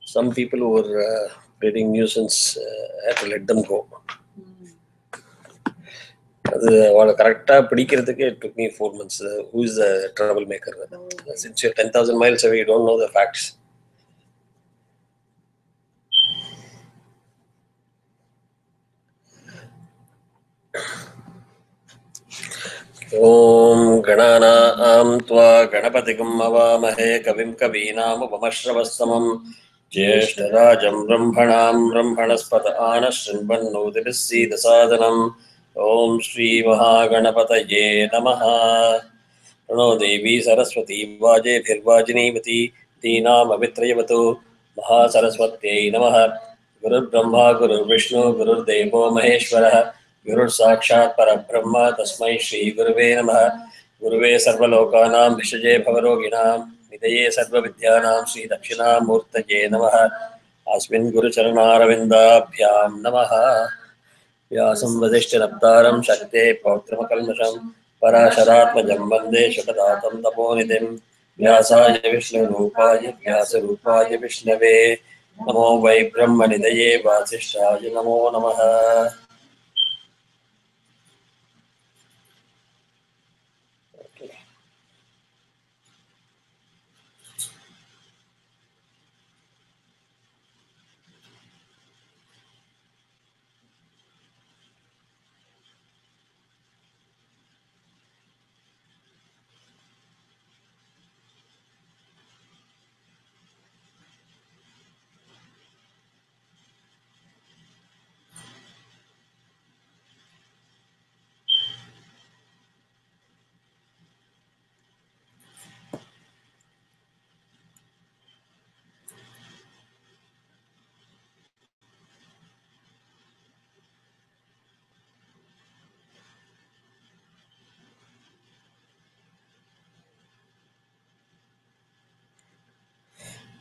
Some people who were creating nuisance had to let them go. It took me 4 months. Who is the troublemaker? Since you're 10,000 miles away, you don't know the facts. Om Ganana Tva Ganapatigam Avamahe Kavim Kavinam Jeshtarajam Brahmanam Brahmanaspata Anashrinbannodirisi Dasadanam Om Shri Mahaganapataye Namaha Prano Devi Saraswati Vaje Bhirvajinivati Dinam Avitrayavatu Mahasaraswatye Namaha Guru Brahma Guru Vishnu Guru Devo Maheshwara Guru Sakshat Parabrahma Tasmai Shri Guruve Namaha Guruve Sarvalokanam Vishaje Bhavaroginam Nidaye Sarva Vidyanam Sri Dakshina Murtaye Namaha Asmin Guru Charanaravinda Namaha Vyasam Vadishtanaptaram Shakte Pautramakalmasham Parasharatmajam Vande Shukadatam Taponidim Vyasaya Vishnu Rupaya Vyasa Rupaya Vishnave Namo Vai Brahmanidaye Vasishtaya Namo Namaha.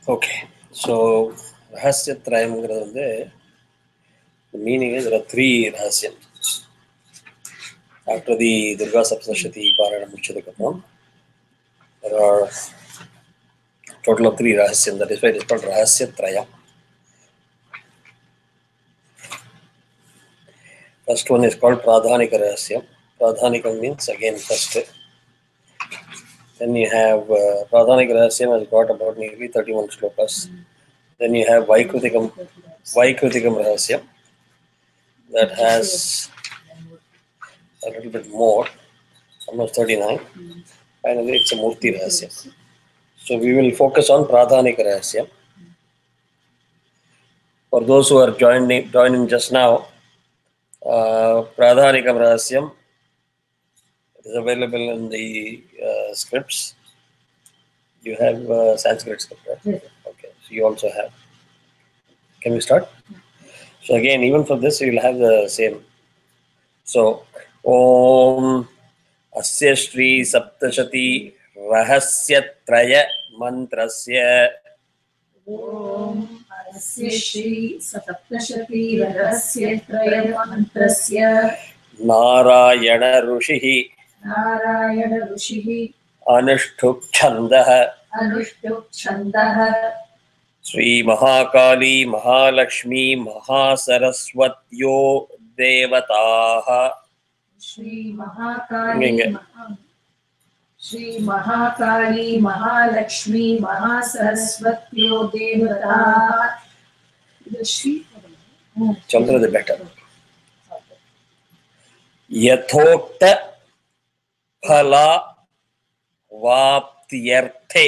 Okay, so Rahastatrayam, the meaning is there are 3 Rahasyams. After the Durga Saptashati Parana Muchadakapam, there are total of 3 Rahasyams. That is why it is called Rahastatrayam. First one is called Pradhanika Rahasyam. Pradhanika means again first. Then you have Pradhanika Rahasyam has got about nearly 31 shlokas. Then you have Vaikrutikam Rahasyam that has a little bit more, almost 39. Finally, it's a Murti Rahasyam. So we will focus on Pradhanika Rahasyam. For those who are joining just now, Pradhanikam Rahasyam is available in the scripts. You have Sanskrit script, right? Yes. Okay, so you also have. Can we start? So again, even for this, you will have the same. So, Om Asya Shri Saptashati Rahastatraya Mantrasya Om Asya Shri Saptashati Rahastatraya Mantrasya Narayana Rushihi Anushtuk Chandah Sri Mahakali Mahalakshmi Mahasaraswatyo Devataha Shri Mahakali Mahalakshmi Mahasaraswatyo Devataha. Chandra the better. Yathokta Phala Vaptyarthe.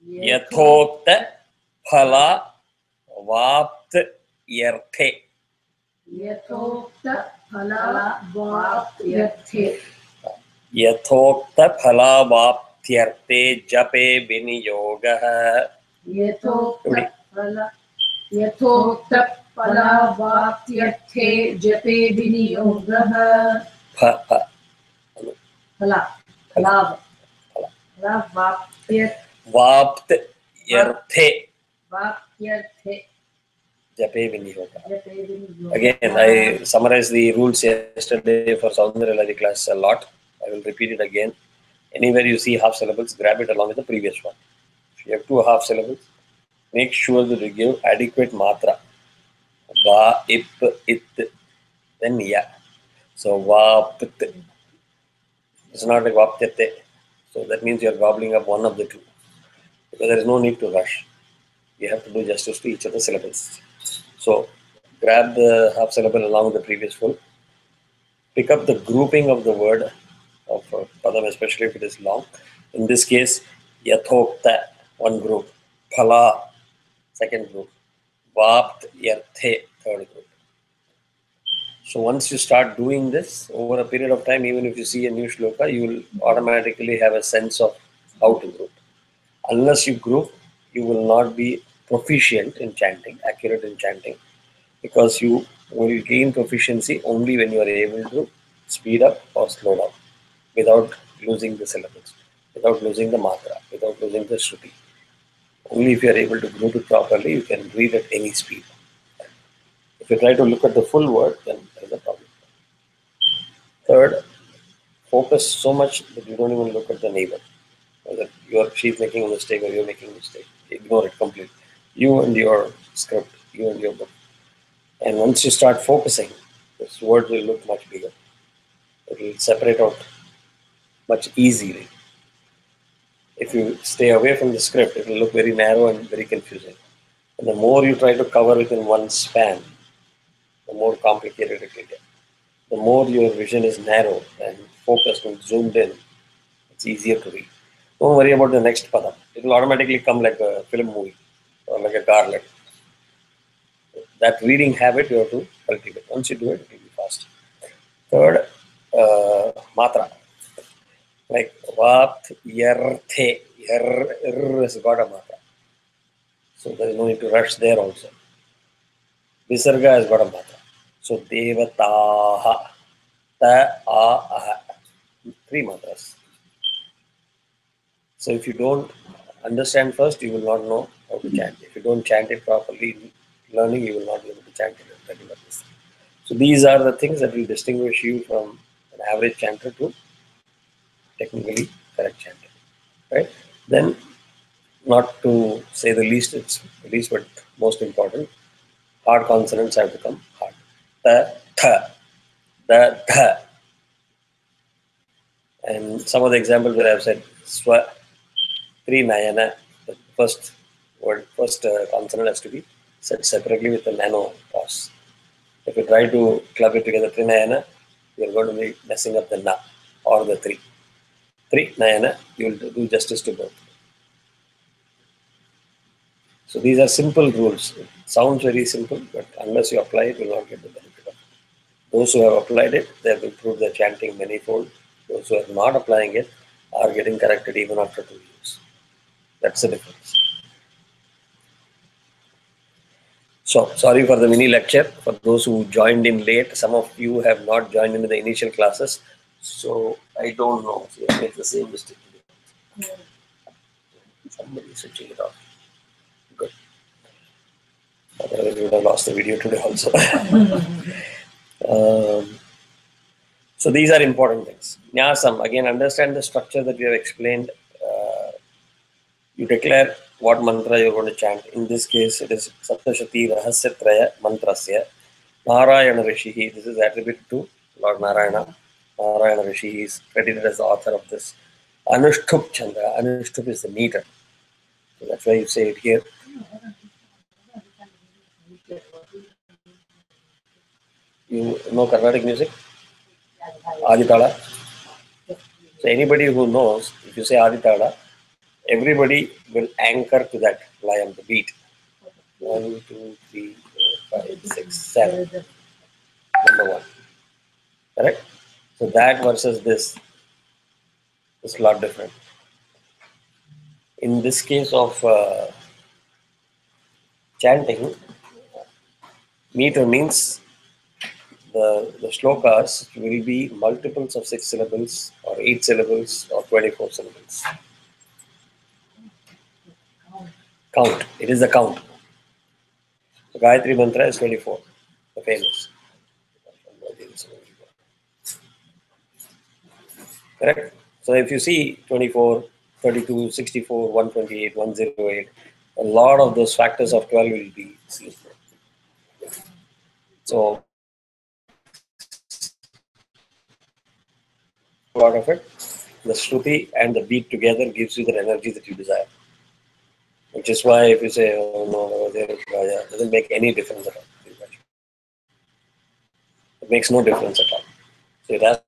Yathokta Phala Vaptyarthe. Yathokta Phala Vaptyarthe. Yathokta Phala Vaptyarthe Jape Viniyogah. Yathokta Phala Vaptyarthe Jape Viniyogah. Phala Vaptyarthe Jape Viniyogah. Again, I summarized the rules yesterday for Soundarya class a lot. I will repeat it again. Anywhere you see half syllables, grab it along with the previous one. If you have 2 half syllables, make sure that you give adequate matra. Va, ip, it, then ya. So va, pit. It's not like vaptyate. So that means you're gobbling up one of the two. Because there is no need to rush. You have to do justice to each of the syllables. So grab the half syllable along with the previous full. Pick up the grouping of the word of padam, especially if it is long. In this case, yathokta, one group. Phala, second group. Vapt, yarthe, third group. So once you start doing this over a period of time, even if you see a new shloka, you will automatically have a sense of how to group. Unless you group, you will not be proficient in chanting, accurate in chanting, because you will gain proficiency only when you are able to speed up or slow down without losing the syllables, without losing the matra, without losing the shruti. Only if you are able to group it properly, you can read at any speed. If you try to look at the full word, then there is a problem. Third, focus so much that you don't even look at the neighbor. Whether she's making a mistake or you're making a mistake. Ignore it completely. You and your script, you and your book. And once you start focusing, this word will look much bigger. It will separate out much easily. If you stay away from the script, it will look very narrow and very confusing. And the more you try to cover within one span, the more complicated it will get. The more your vision is narrow and focused and zoomed in, it's easier to read. Don't worry about the next padam. It will automatically come like a film movie or like a garland. That reading habit you have to cultivate. Once you do it, it will be fast. Third, matra. Like vapt, yarthe. Yar has got a matra. So there is no need to rush there also. Visarga has got a matra. So devataha, ta, aha. 3 matras. So if you don't understand first, you will not know how to chant. If you don't chant it properly, learning, you will not be able to chant it on regular basis. So these are the things that will distinguish you from an average chanter to technically correct chanter, right? Then, not to say the least, it's the least but most important, hard consonants have to come hard. The, th, the, th. And some of the examples where I've said swa, tri nayana, the first word, first consonant has to be said separately with a nano pause. If you try to club it together, tri nayana, you're going to be messing up the na or the three. Tri nayana, you will do justice to both. So these are simple rules. It sounds very simple, but unless you apply it, you will not get the benefit of it. Those who have applied it, they have improved their chanting manifold. Those who are not applying it are getting corrected even after 2 years. That's the difference. So, sorry for the mini lecture. For those who joined in late, some of you have not joined in the initial classes. So, I don't know. So, I make the same mistake. Somebody is switching it off. Good. Otherwise, we would have lost the video today also. So these are important things. Nyasam, again, understand the structure that we have explained. You declare what mantra you're going to chant. In this case, it is Saptashati Rahastatrayam mantrasya. Narayana Rishihi, this is attributed to Lord Narayana. Narayana Rishi is credited as the author of this. Anushtup Chandra, Anushtup is the meter. So that's why you say it here. You know Carnatic music? Aditala. So anybody who knows, if you say Aditala, everybody will anchor to that line, the beat. 1, 2, 3, 4, 5, 6, 7. Number 1. Correct? So that versus this is a lot different. In this case of chanting, meter means the shlokas will be multiples of 6 syllables or 8 syllables or 24 syllables. Count. It is the count. So Gayatri Mantra is 24, the famous. Correct? So if you see 24, 32, 64, 128, 108, a lot of those factors of 12 will be seen. So part of it, the Shruti and the beat together gives you the energy that you desire. Which is why if you say, oh no, it doesn't make any difference at all. It makes no difference at all. So it has,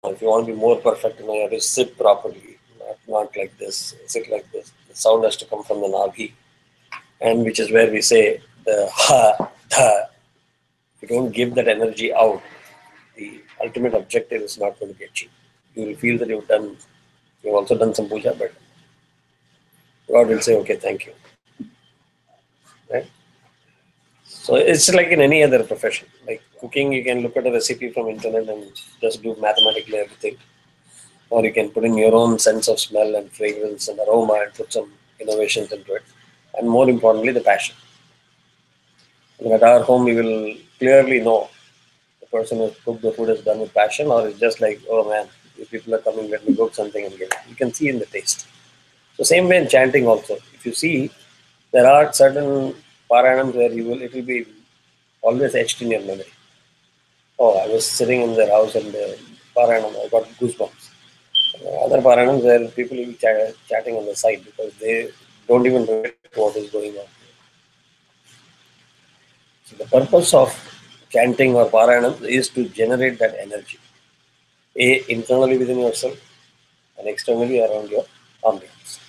if you want to be more perfect, you have to sit properly, not like this, sit like this. The sound has to come from the nabhi, and which is where we say the ha, tha. If you don't give that energy out, the ultimate objective is not going to be achieved. You will feel that you've also done some puja, but God will say, okay, thank you. Right? So it's like in any other profession. Like cooking, you can look at a recipe from internet and just do mathematically everything. Or you can put in your own sense of smell and fragrance and aroma and put some innovations into it. And more importantly, the passion. And at our home, we will clearly know the person who cooked the food is done with passion, or it's just like, oh man, these people are coming, let me cook something and give it. You can see in the taste. So same way in chanting also. If you see, there are certain paranams where it will be always etched in your memory. Oh, I was sitting in their house and paranam, I got goosebumps. Other paranams where people will be chatting on the side because they don't even relate to what is going on. So the purpose of chanting or paranam is to generate that energy. Internally within yourself and externally around your ambience.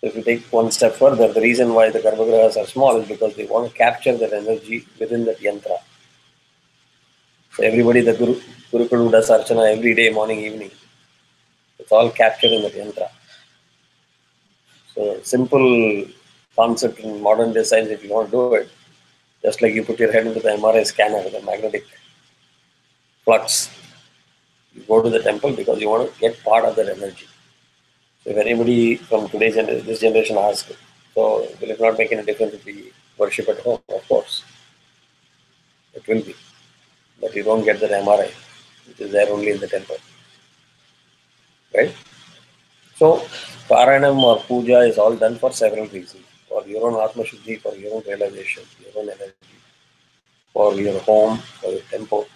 So if you take one step further, the reason why the garbhagrahas are small is because they want to capture that energy within that yantra. So everybody, the Gurukul who does Archana every day, morning, evening, it's all captured in that yantra. So simple concept in modern day science, if you want to do it, just like you put your head into the MRI scanner, the magnetic flux, you go to the temple because you want to get part of that energy. So if anybody from this generation asks, so will it not make any difference if we worship at home? Of course, it will be. But you don't get that MRI, which is there only in the temple. Right? So, Paranam or Puja is all done for several reasons. For your own Atma Shuddhi, for your own realization, your own energy, for your home, for your temple.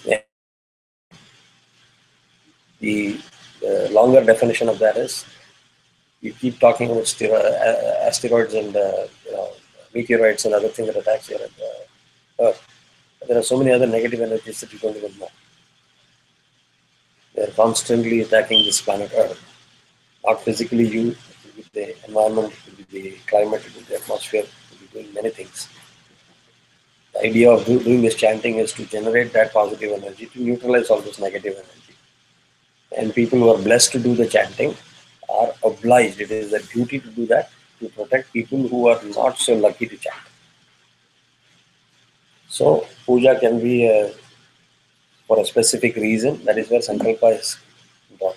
Yeah. The longer definition of that is you keep talking about asteroids and meteorites and other things that attack your Earth. But there are so many other negative energies that you don't even know. They are constantly attacking this planet Earth. Not physically you, with the environment, with the climate, with the atmosphere, with doing many things. The idea of doing this chanting is to generate that positive energy, to neutralize all this negative energy. And people who are blessed to do the chanting are obliged, it is their duty to do that, to protect people who are not so lucky to chant. So, puja can be for a specific reason, that is where Sankalpa is done.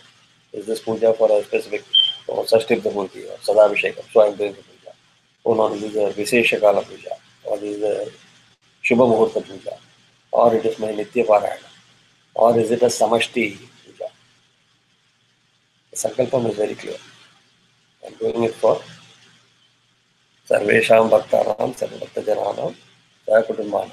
Is this puja for a specific, Sashtipta Murti or Sadabhishekam, so I am doing the puja. Oh no, this is a Visheshakala puja, or this is a Shubha Muhurta puja, or it is my Nitya Parayana, or is it a Samashti puja? The Sankalpam is very clear. I am doing it for Sarvesham Bhaktanam, Sarvabhakta Jananam, Sahakutumbanam.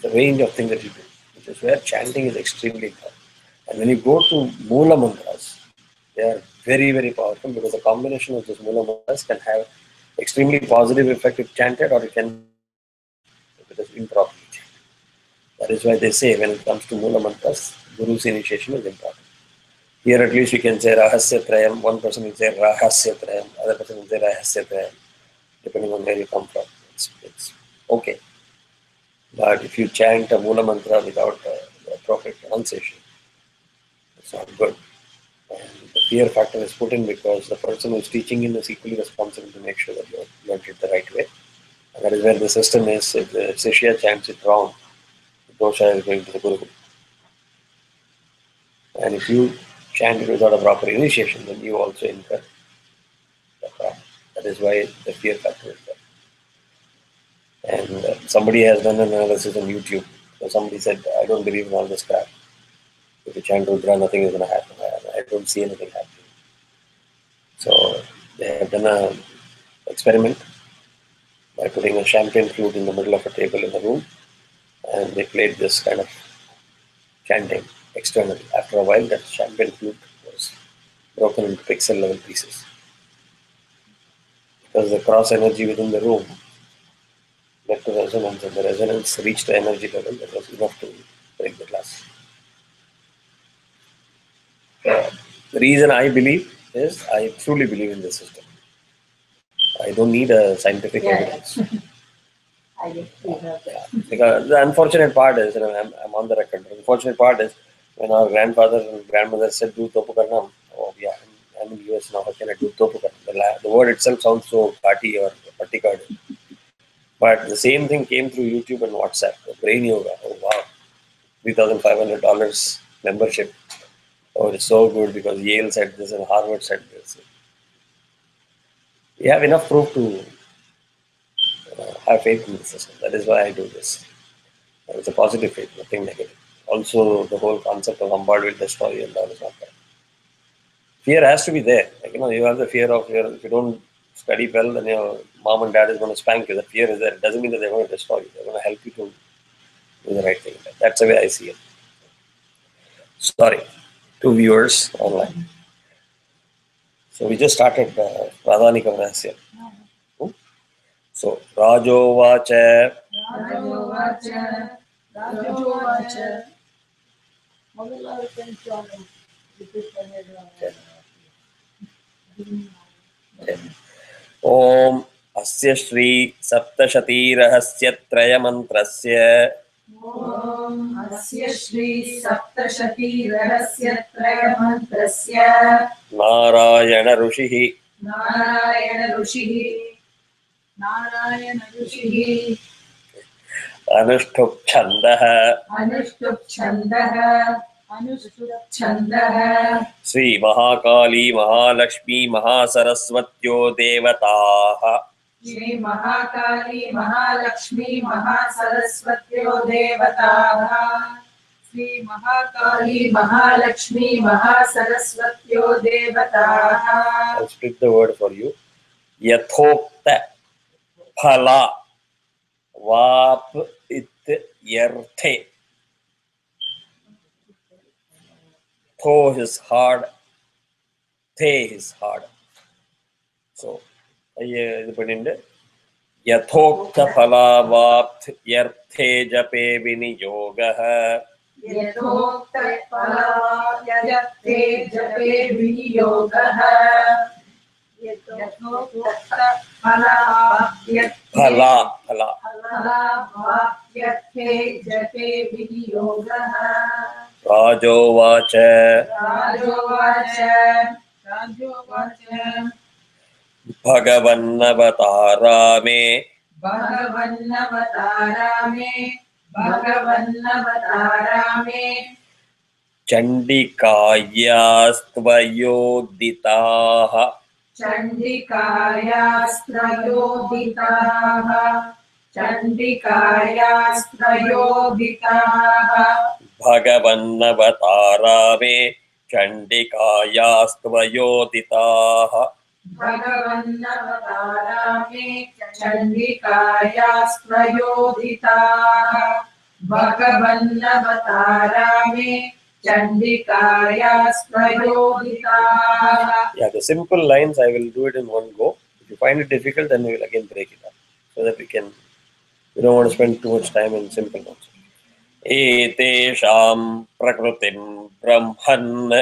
The range of things that you do, which is where chanting is extremely important. And when you go to Mula Mantras, they are very, very powerful because the combination of those Mula Mantras can have extremely positive effect if chanted, or it can if it is improperly chanted. That is why they say when it comes to Mula Mantras, Guru's initiation is important. Here at least you can say Rahastatrayam, one person will say Rahastatrayam, other person will say Rahastatrayam, depending on where you come from. It's okay. But if you chant a Mula Mantra without the appropriate pronunciation, it's not good. And the fear factor is put in because the person who is teaching in is equally responsible to make sure that you learn it the right way. And that is where the system is. If the Shishya chants it wrong, the dosha is going to the Guru. And if you chant it without a proper initiation, then you also incur the problem. That is why the fear factor is there. And somebody has done an analysis on YouTube So somebody said, I don't believe in all this crap. If you chant Rudra, nothing is going to happen. I don't see anything happening. So they have done an experiment by putting a champagne flute in the middle of a table in the room, and they played this kind of chanting externally. After a while, that champagne flute was broken into pixel level pieces because the cross energy within the room led to resonance, and the resonance reached the energy level that was enough to break the glass. The reason I believe is I truly believe in this system. I don't need a scientific evidence. I get Yeah. Because the unfortunate part is, I'm on the record. The unfortunate part is when our grandfather and grandmother said, "Do topu karnam." Oh, yeah, I'm in the US now. How can I do topu karnam? The word itself sounds so party or particard. But the same thing came through YouTube and WhatsApp. The brain yoga. Oh wow, $3,500 membership. Oh, it's so good because Yale said this and Harvard said this. We have enough proof to have faith in the system. That is why I do this. It's a positive faith, nothing negative. Also, the whole concept of Ambal will destroy you and all is not correct. Fear has to be there. Like, you have the fear of if you don't study well, then your mom and dad is going to spank you. The fear is there. It doesn't mean that they're going to destroy you. They're going to help you to do the right thing. That's the way I see it. Sorry, two viewers online. So we just started Pradhanika Rahasya. So Rajovacha. Rajovacha. Rajovacha. Om Asya Shri Saptashati Rahastatrayam Mantrasya Om Asya Shri Saptashati Rahastatrayam Mantrasya Narayana Rushihi Narayana Rushihi Anushtup Chandaha Anushtup Chandaha Sri Mahakali Mahalakshmi Mahasaraswatyo Devataha Shri Mahakali Mahalakshmi Mahasaraswatyo Devataha Shri Mahakali Mahalakshmi Mahasaraswatyo Devataha. I'll split the word for you. Yathokta Phala Vap It Yerthe. Tho is hard, The is hard. So, இது பண்ணிட்டு यथोक्त फलावाप्त यर्थे जपे विनियोगः यथोक्त फलावाप्त्यर्थे जपे विनियोगः यथोक्त फलावाप्त्यर्थे जपे विनियोगः राजोवाच भगवन्नवतारामे चण्डिकायास्त्वयोदिताः भगवन्नवतारामे चण्डिकायास्त्वयोदिताः भगवन्नवतारामे चण्डिकायास्त्रयोदिताः भगवन्नवतारामे चण्डिकायास्त्रयोदिताः. Yeah, the simple lines I will do it in one go. If you find it difficult, then we will again break it up so that we don't want to spend too much time in simple ones. Etesham prakrutim brahman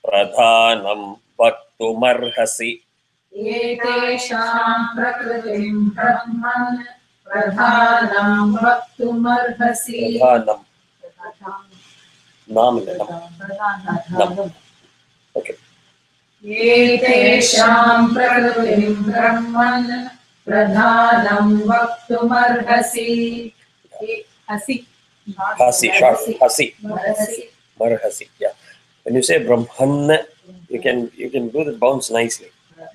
pradhanam vaktumarhasi. एतेषां प्रकृतिं ब्रह्मन् प्रधानं वक्तुमर्हसि. Okay. एतेषां प्रकृतिं ब्रह्मन् प्रधानं वक्तुमर्हसि. Marhasi. Yeah. When you say Brahman, you can do the bounce nicely.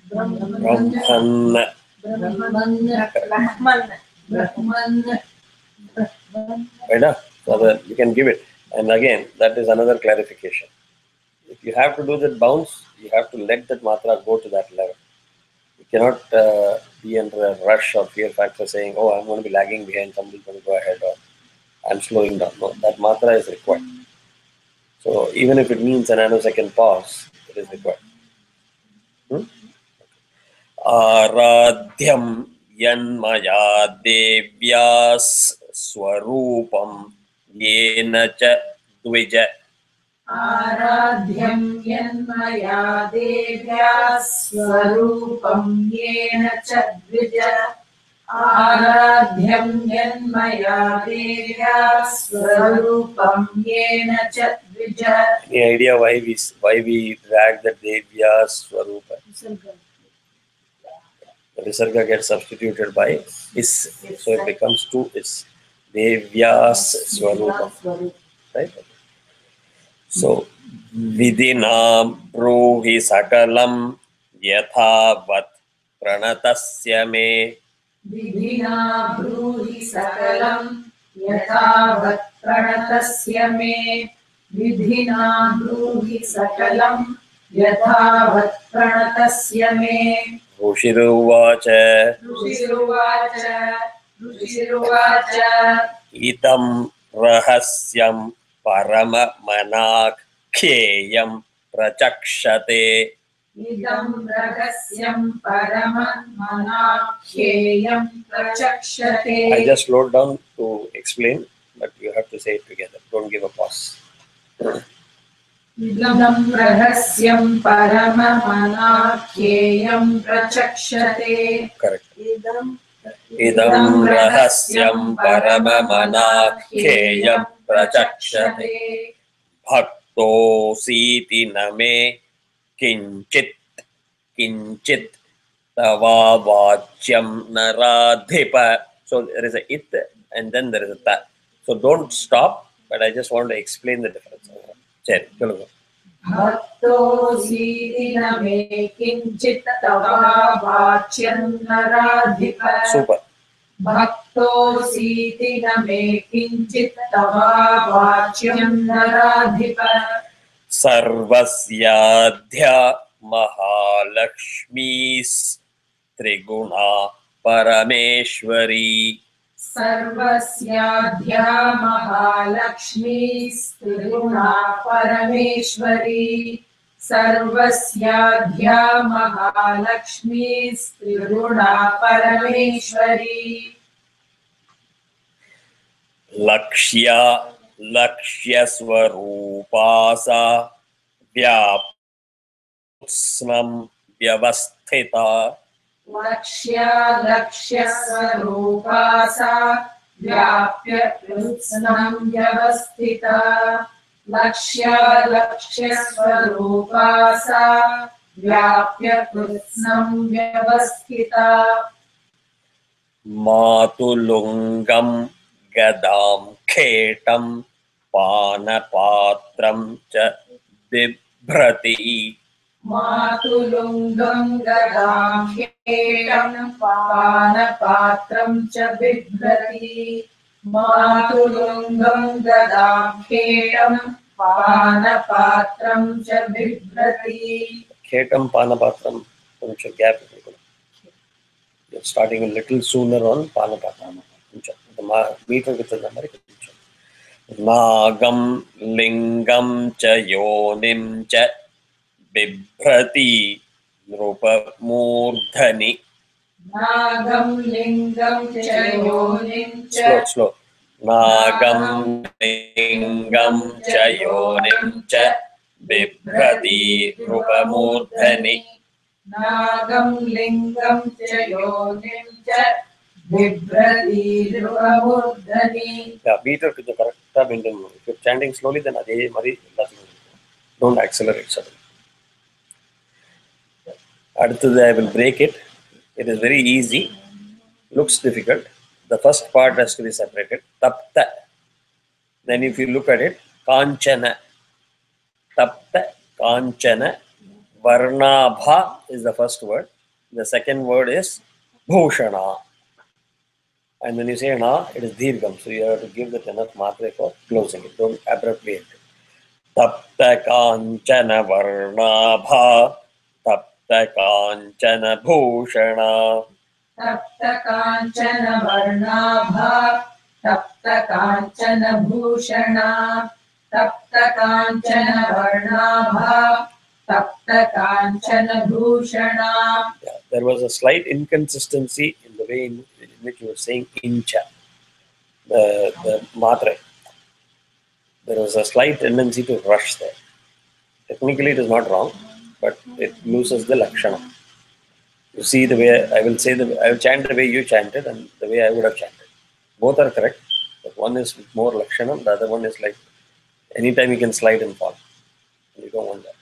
Brahman. Right? So So that you can give it. And again, that is another clarification. If you have to do that bounce, you have to let that matra go to that level. You cannot be under a rush or fear factor saying, oh, I'm going to be lagging behind, somebody's going to go ahead, or I'm slowing down. No, that matra is required. So even if it means a nanosecond pause, it is required. Aradhyam yanmaya devyas swarupam yena cha dvija. आराध्यं यन्मया देव्या स्वरूपं येन च द्विज आराध्यं यन्मया देव्या स्वरूपं येन च द्विज. Any idea why we drag the Devya Swarupa? The Visarga gets substituted by is, so it becomes two is. Devyas Swarupa. Right? So Vidina Bruhi Sakalam Yathavat Pranatasya me. विधिना ब्रूहि सकलं यथावत् प्रणतस्य मे विधिना ब्रूहि सकलं यथावत् प्रणतस्य मे. ऋषिरुवाच ऋषिरुवाच इदं रहस्यं परममनाख्येयं प्रचक्षते. इदं रहस्यं परममनाख्येयं प्रचक्षते. I just slowed down to explain, but you have to say it together. Don't give a pause. इदं रहस्यं परममनाख्येयं प्रचक्षते. Correct. Idam rahasyam paramamanakheyam prachakshate. Bhakto siti name kinchit tava vachyam naradhipa. So there is a it and then there is a ta. So don't stop, but I just want to explain the difference. भक्तोऽसीति न मे किञ्चित् तव वाच्यं नराधिप. Super. भक्तोऽसीति न मे किञ्चित् तव वाच्यं नराधिप. सर्वस्याध्या महालक्ष्मीस् त्रिगुणा परमेश्वरी. सर्वस्याद्या महालक्ष्मीस्त्रिगुणा परमेश्वरी. सर्वस्याद्या महालक्ष्मीस्त्रिगुणा परमेश्वरी. लक्ष्यस्वरूपा सा व्याप्स्नं व्यवस्थिता. लक्ष्यस्वरूपा सा व्याप्य कृत्स्नं व्यवस्थिता. लक्ष्यस्वरूपा सा व्याप्य कृत्स्नं व्यवस्थिता. मातुलुङ्गं गदां खेटं पानपात्रं च बिभ्रति. मातुलुङ्गं गदां खेटं पानपात्रं च बिभ्रति. मातुलुङ्गं गदां खेटं पानपात्रं च बिभ्रति. Khetam panapatram. Koncha gap. You're starting a little sooner on panapatram. The meter with the number. Nagam lingam cha yonim cha बिभ्रति नृपमूर्धनि. नागं लिङ्गं च योनिं च. Slow. नागं लिङ्गं च योनिं च बिभ्रति नृपमूर्धनि. नागं लिङ्गं च योनिं च बिभ्रति नृपमूर्धनि. Yeah, meter to the correct binding. If you're chanting slowly, then adhe mari don't accelerate suddenly. அடுத்தது I will break it. It is very easy. Looks difficult. The first part has to be separated. Tapta. Then if you look at it, kanchana. Tapta, kanchana. Varnabha is the first word. The second word is bhushana. And when you say na, it is dirgham. So you have to give that enough matre for closing it. Don't abruptly end it. Tapta kanchana varnabha, tapta kanchana bhushana. Tapta Kanchana Varnabha, Tapta Kanchana Bhushana, Tapta Kanchana Varnabha, Tapta Kanchana Bhushana. Yeah, there was a slight inconsistency in the way in which you were saying incha, the matre. There was a slight tendency to rush there. Technically, it is not wrong, but it loses the lakshana. You see the way I will say I will chant the way you chanted and the way I would have chanted. Both are correct, but one is with more lakshana, the other one is like anytime you can slide and fall. You don't want that.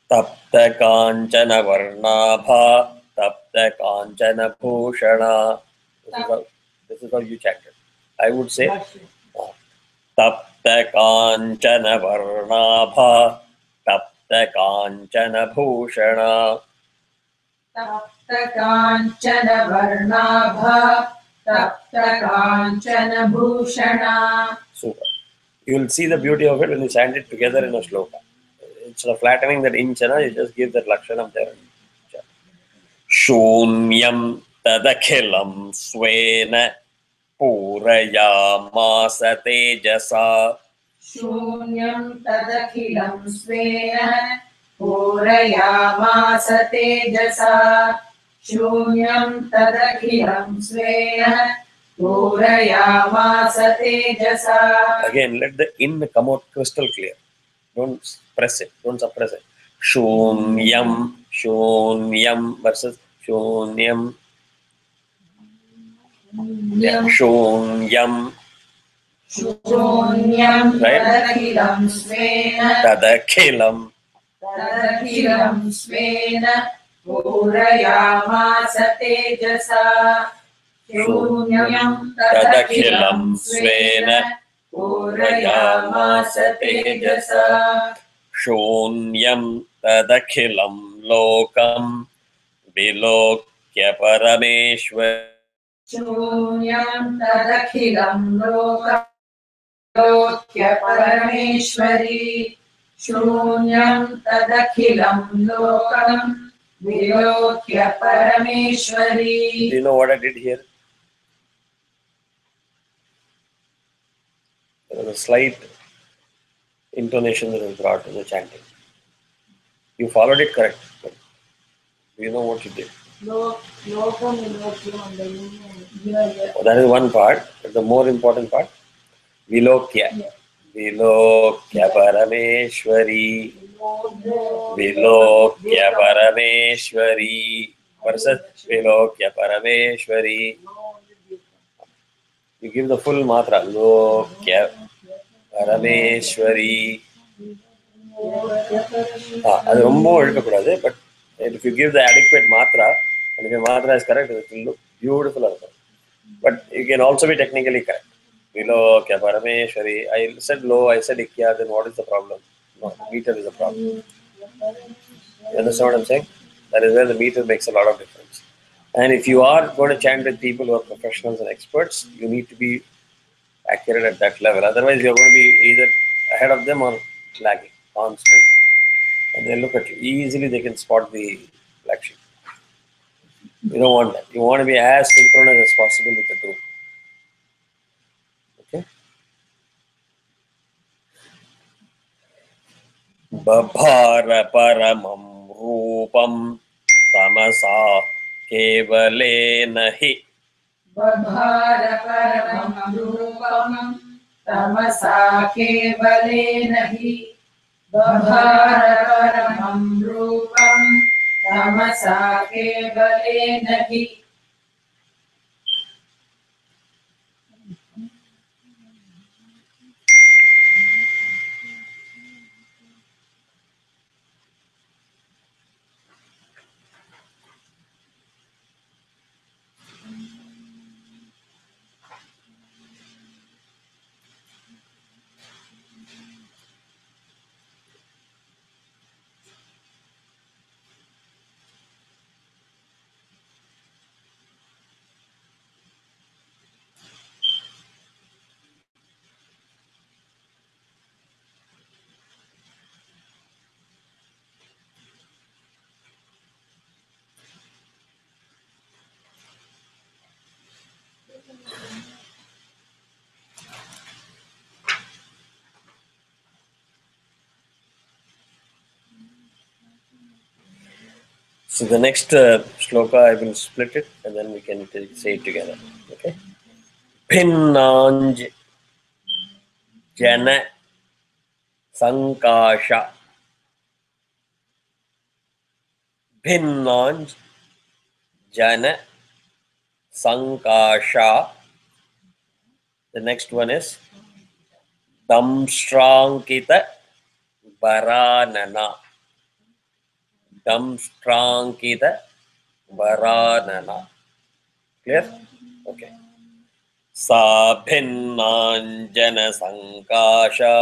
Tapta kanchana varnabha, tapta kanchana bhushana. This is how you chanted. I would say tapta kanchana varnabha, tapta kanchana bhushana. Tapta Kanchana Varnabha, Tapta Kanchana Bhushana. Super. You will see the beauty of it when you chant it together in a shloka. Instead of flattening that inchana, you just give that lakshanam there. Shunyam tadakhilam swena purayamasa tejasa. Shunyam Tadakhilam Svena Purayamasa Tejasa. Shunyam Tadakhilam Svena Purayamasa Tejasa. Again, let the in come out crystal clear. Don't press it. Don't suppress it. Shunyam, shunyam versus shunyam. Yeah, shunyam. Shunyam Right? Tadakhilam Svena Tadakhilam. Tadakhilam Svena Purayamasa Tejasa. Shunyam Tadakhilam Svena Purayamasa Tejasa. Shunyam tadakhilam lokam vilokya parameshwar. Shunyam Tadakhilam Lokya Parameshwari. Shunyam Tadakhilam Lokam Vilokya Parameshwari. Do you know what I did here? There was a slight intonation that was brought in the chanting. You followed it correct, but do you know what you did? That is one part, but the more important part, Vilokya. Vilokya Parameshwari. Vilokya Parameshwari versus Vilokya Parameshwari. You give the full matra. Lokya Parameshwari. அது ரொம்ப இழுக்கக்கூடாது, but if you give the adequate matra, and if your matra is correct, it will look beautiful. But you can also be technically correct. Vilokya Parameshwari. I said low, I said ikya, then what is the problem? No, the meter is the problem. You understand what I'm saying? That is where the meter makes a lot of difference. And if you are going to chant with people who are professionals and experts, you need to be accurate at that level. Otherwise, you're going to be either ahead of them or lagging, constant. And they look at you. Easily, they can spot the black sheep. You don't want that. You want to be as synchronous as possible with the group. Okay? Babhara paramam rupam tamasa kevalena hi. Babhara Paramam Rupam Tamasa Kevalena Hi. Babhara Paramam Rupam Tamasa Kevalena Hi. So the next shloka I will split it and then we can say it together. Okay. Bhinnanj jana sankasha. Bhinnanj jana sankasha. The next one is damstrankita varanana. Damstrankita varanana. Clear? Okay. Sa bhinnanjana sankasha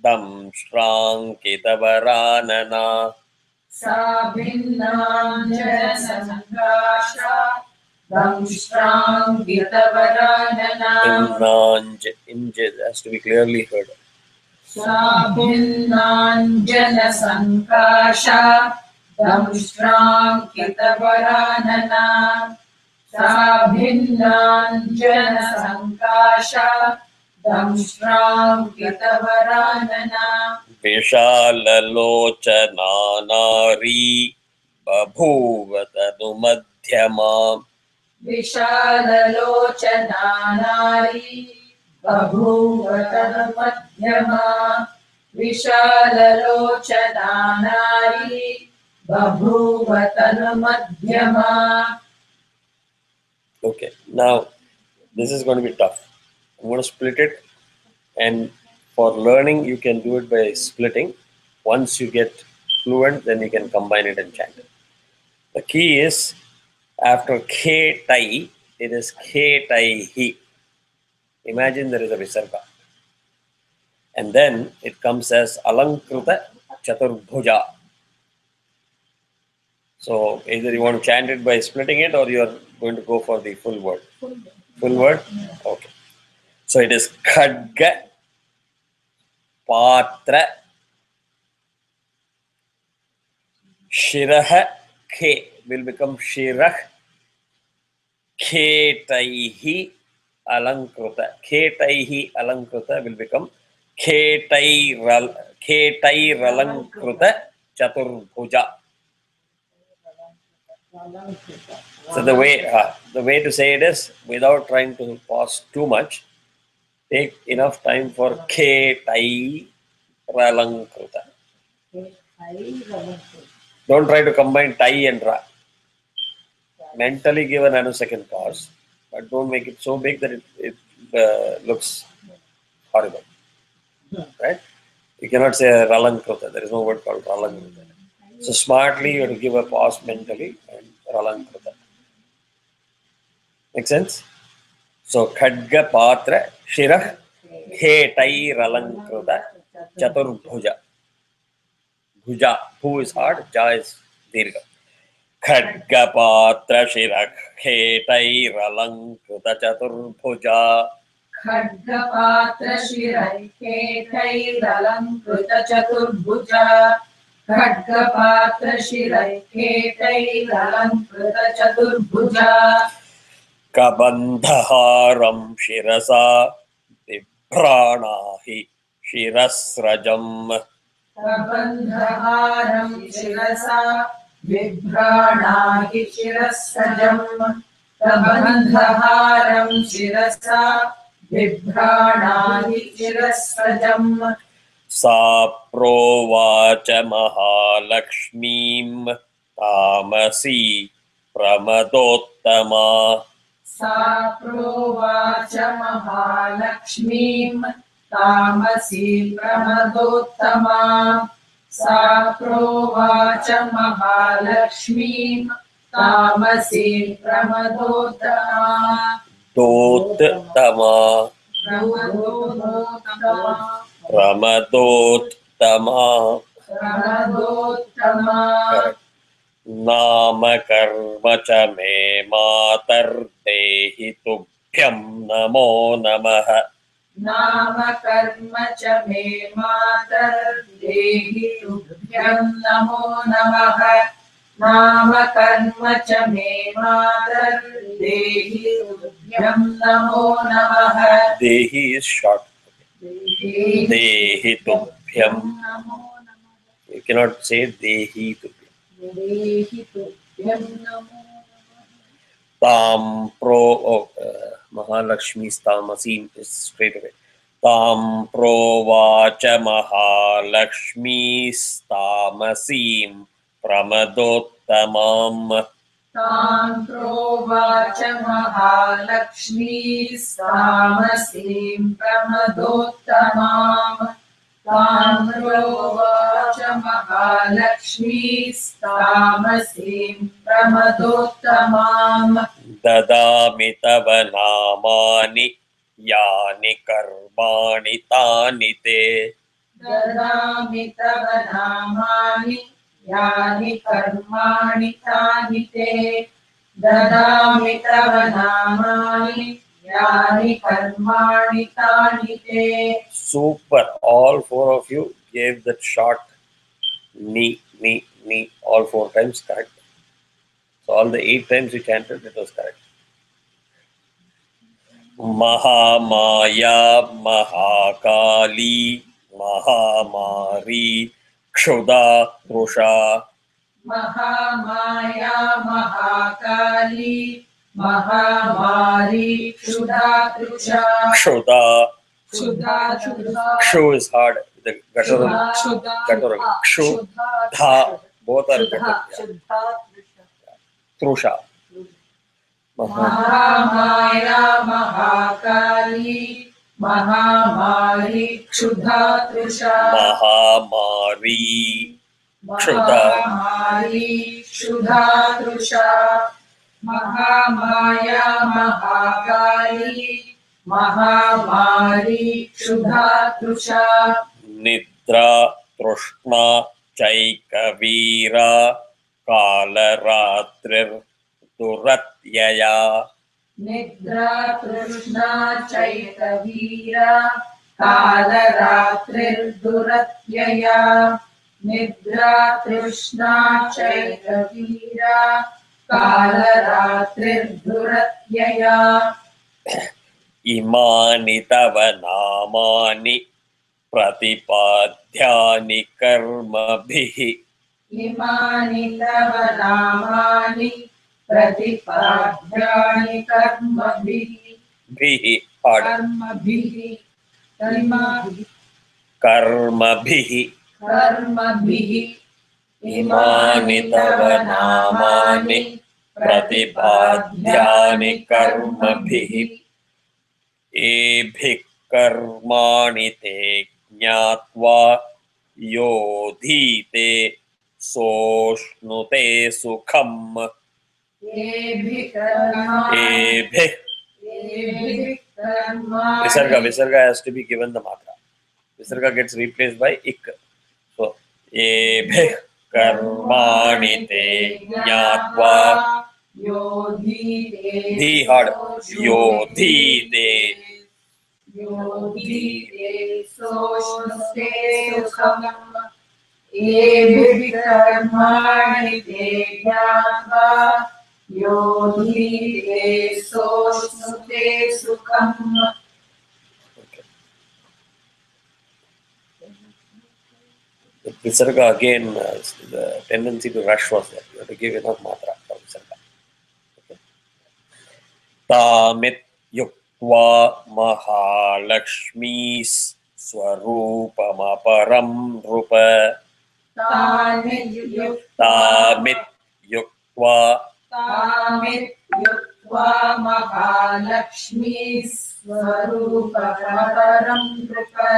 damstrankita varanana. Sa bhinnanjana sankasha damstrangitavaranana. Inj has to be clearly heard. Sa bhinnanjana sankasha damstrangitavaranana. Sa bhinnanjana sankasha damstrangitavaranana. Vishalalochana nari babhuvatanu madhyama. Vishalalochana nari babhuvatanu madhyama. Vishalalochana nari babhuvatanu madhyama. Okay, now this is going to be tough. I'm going to split it, and for learning, you can do it by splitting. Once you get fluent, then you can combine it and chant it. The key is after K Tai, it is K Tai Hi. Imagine there is a Visarga. And then it comes as Alankruta Chaturbhuja. So either you want to chant it by splitting it or you are going to go for the full word. Full word? Okay. So it is Khadga Patra Shirah K will become Shirah Ketaihi Alankruta. Ketaihi Alankruta will become Ketai Ralankruta Chaturbhuja. So the way to say it is, without trying to pause too much, take enough time for Ketai Ralankruta. Don't try to combine Tai and Ra. Mentally give a nanosecond pause, but don't make it so big that it looks horrible. Right? You cannot say Ralankruta. There is no word called Ralankruta. So smartly you have to give a pause mentally and Ralankruta. Make sense? So Khadga Patra Shirah Khetai Ralankruta Chaturbhuja. Bhuja. Bhu is hard, Ja is dirgha. Khadga Patra Shirah Khetai Ralankruta Chaturbhuja. Khadgapatra shirai ketai ralankruta chaturbhuja. Khadgapatra shirai ketai ralankruta chaturbhuja. Kabandhaharam Shirasa Vipranahi Shirasrajam. Kabandhaharam shirasa vibhranahi shirasajam. Kabandhaharam shirasa vibhranahi shirasajam. Sa provacha Mahalakshmim Tamasi Pramadottama. Sa provacha Mahalakshmim tamasi pramadottama. Sa provacha Mahalakshmim tamasi pramadottama. Dottama. Pramadottama. Pramadottama. Nama karma cha me matar dehi tubhyam namo namaha. Nama karma cha me matar dehi tubhyam namo namaha. Nama karma cha me matar dehi tubhyam namo namaha. Dehi is short. Dehi tubhyam. You cannot say dehi tubhyam. Devi Tubhyam Namo. Tam pro Mahalakshmi Stamasim is straight away. Tam pro vacha Mahalakshmi Stamasim Pramadottamam. Tam provacha Mahalakshmi Stamasim Pramadottamam. Tam provacha Mahalakshmi Stamasim Pramadottamam. Dadami tava namani yani karmani tani te. Dadami tava namani yani karmani tani te. Dadami tava namani yani karmani tani te. Super. All four of you gave that short ni. All 4 times correct. So all the 8 times you chanted, it was correct. Mahamaya, Mahakali, Mahamari, Kshuda, Trusha. Mahamaya Mahakali Mahamari Kshuda Trusha. Kshuda. Kshuda Trusha. Kshu is hard. The guttural. Guttural. Kshu. Dha. Both are guttural. Trusha. Mahamaya Mahakali Mahamari Kshuda Trusha. Mahamari. Mahamari Kshuda Trusha. Mahamaya Mahakali Mahamari Kshuda Trusha. Nidra, Trushna, Chaikavira, Kalaratrir, Duratyaya. Nidra Trushna Chaitavira Kalaratrir Duratyaya. Nidra Trushna Chaitavira Kalaratrir Duratyaya. Imani tava namani pratipadhyani karmabhihi. Imani tava namani pratipadhyani karmabhihi. Bhihi. Hard. Karmabhihi. Karmabhihi. Karmabhihi. Imani tava namani pratipadhyani karmabhihi. Ebhik karmani te jnatva yodhite soshnute sukham. Ebhi karma. Ebhik. Ebhi karma. Visarga has to be given the matra. Visarga gets replaced by ik. So, ebhik karmani te jnatva. Yodhite. Dhi hard. Yodhite. Yodhite soshnute sukham. Ebhi karmani te jnatva yodhite soshnute sukham. Okay. The Visarga again, the tendency to rush was there. You have to give enough matra for Visarga. Okay. Tamit yuktva mahalakshmi swarupamaparam rupa. Tamit yukva. Tamit yuktva. Tamit yukva mahalakshmi swarupamaparam rupa.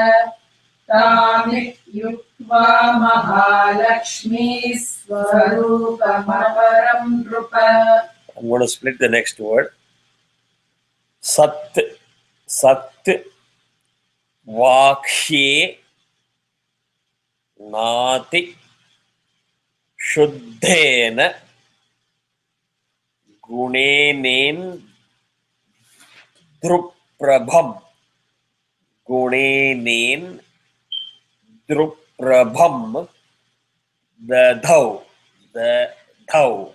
Tamit yukva mahalakshmi swarupamaparam rupa. I'm going to split the next word. Sat. Sat. Vakshye. Nati. Shuddhena. Gunenin. Druprabham. Gunenin. Druprabham. The dhau. The dhau.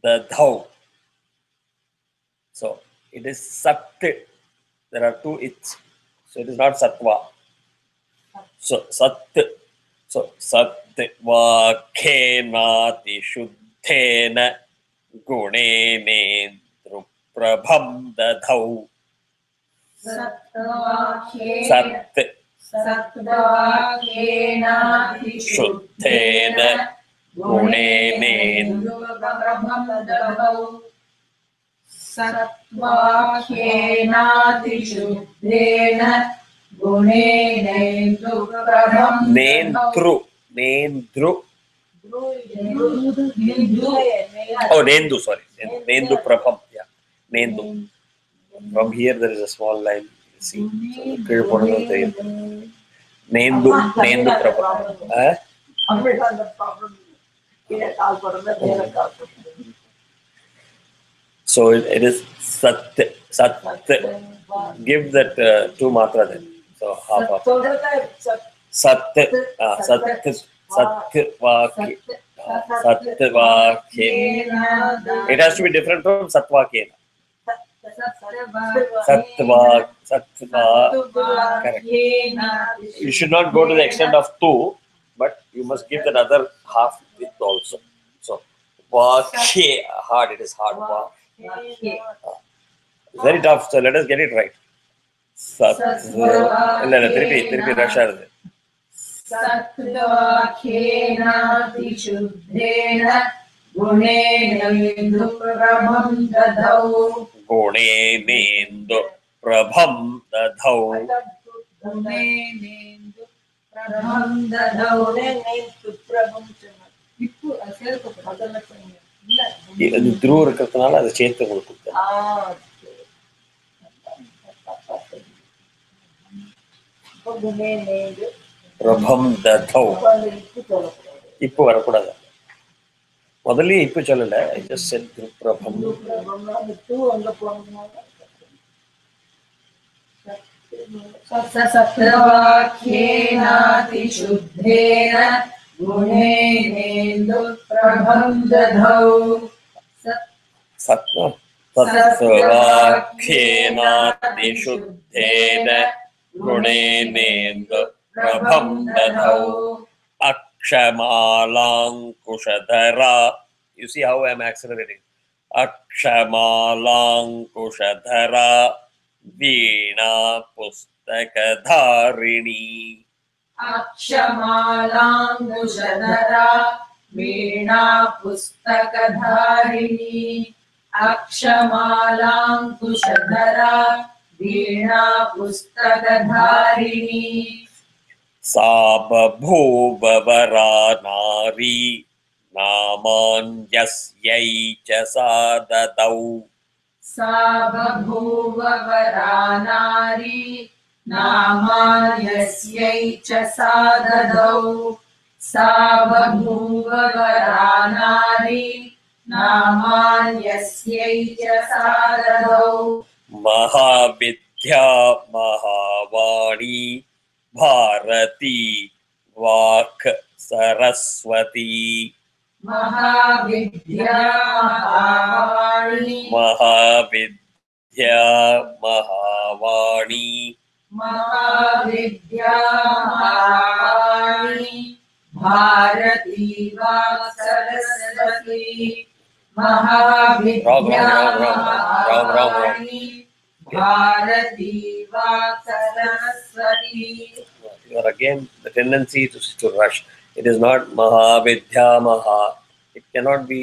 The dhau. So it is sat. There are two its. So it is not satva. So sat. So sat Vakenati Shuddhena Gunenendru Prabham Dadhau. Sat Shuddhena Gunenendru Nendru. Oh, Nendu, sorry. Nendu Prabham. Yeah. Nendu. From here there is a small line. You see. Nendu Prabham. So it is Sat. Give that 2 matra then. So half. Sat. Satvaki. It has to be different from Satvakena. Satva. Correct. You should not go to the extent of 2, but you must give that other half with also. So, Vakhe, hard, it is hard. Very tough, so let us get it right. Tirpi Rasha. Sattvakenati Shuddhena Gunenendu Prabham Dadhau. Gunenendu Prabham Dadhau. Gunenendu Prabham Dadhau. இது through இருக்கிறதுனால அதை சேர்த்து உங்களுக்கு பிரபம் ததௌ. இப்போ வரக்கூடாது, முதல்ல இப்போ சொல்லல. I just said பிரபம். Sattvakenati Shuddhena Gunenendu Prabham Dadhau. Sattvakenati Shuddhena Gunenendu Prabham Dadhau. Akshamalankushadhara. You see how I am accelerating. Akshamalankushadhara Veena Pustakadharini. Akshamalankushadhara Veena Pustakadharini. Akshamalankushadhara Veena Pustakadharini. Sababhuvavara nari namanyasyai cha sadadau. Sababhuvavara nari namanyasyai cha sadadau. Sababhuvavara nari namanyasyai cha sadadau. Mahavidya Mahavani Bharati Vak Saraswati. Mahavidya Mahavani. Mahavidya Mahavani. Mahavidya Mahavani. Bharati Vak Saraswati. Mahavidya Mahavani. Bharati Vak Saraswati. You are again, the tendency is to rush. It is not Mahavidya Maha. It cannot be.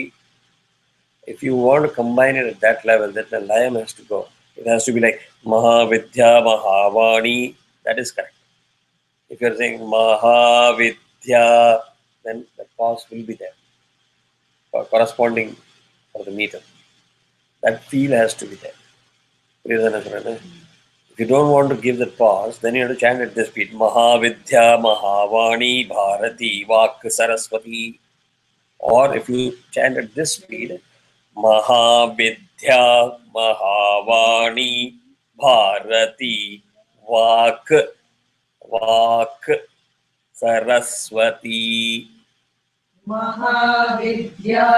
If you want to combine it at that level, then the layam has to go. It has to be like Mahavidya Mahavani. That is correct. If you are saying Mahavidya, then the pause will be there, corresponding for the meter. That feel has to be there. If you don't want to give the pause, then you have to chant at this speed. Mahavidya Mahavani Bharati Vak Saraswati. Or if you chant at this speed, Mahavidya Mahavani Bharati Vak Saraswati. Mahavidya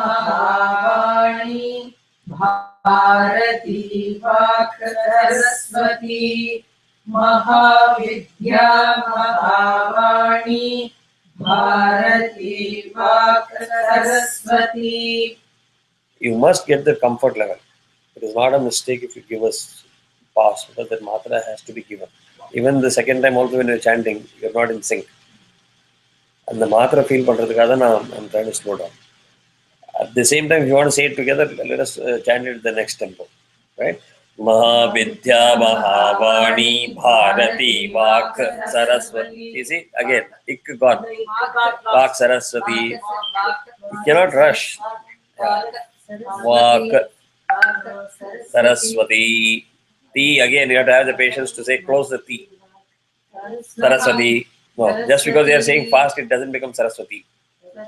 Mahavani Bharati Vak Saraswati. Mahavidya Mahavani Bharati Vak Saraswati. You must get the comfort level. It is not a mistake if you give us pass, because that matra has to be given. Even the second time also when you're chanting, you're not in sync. And the matra feel பண்றதுக்காக I'm trying to slow down. At the same time, if you want to say it together, let us chant it the next tempo. Right? Mahavidya Mahavani Bharati Vak Saraswati. You see, again, ik got Vak Saraswati. You cannot rush. Vak Saraswati. T again, you have to have the patience to say close the T. Saraswati. No, just because they are saying fast, it doesn't become Saraswati.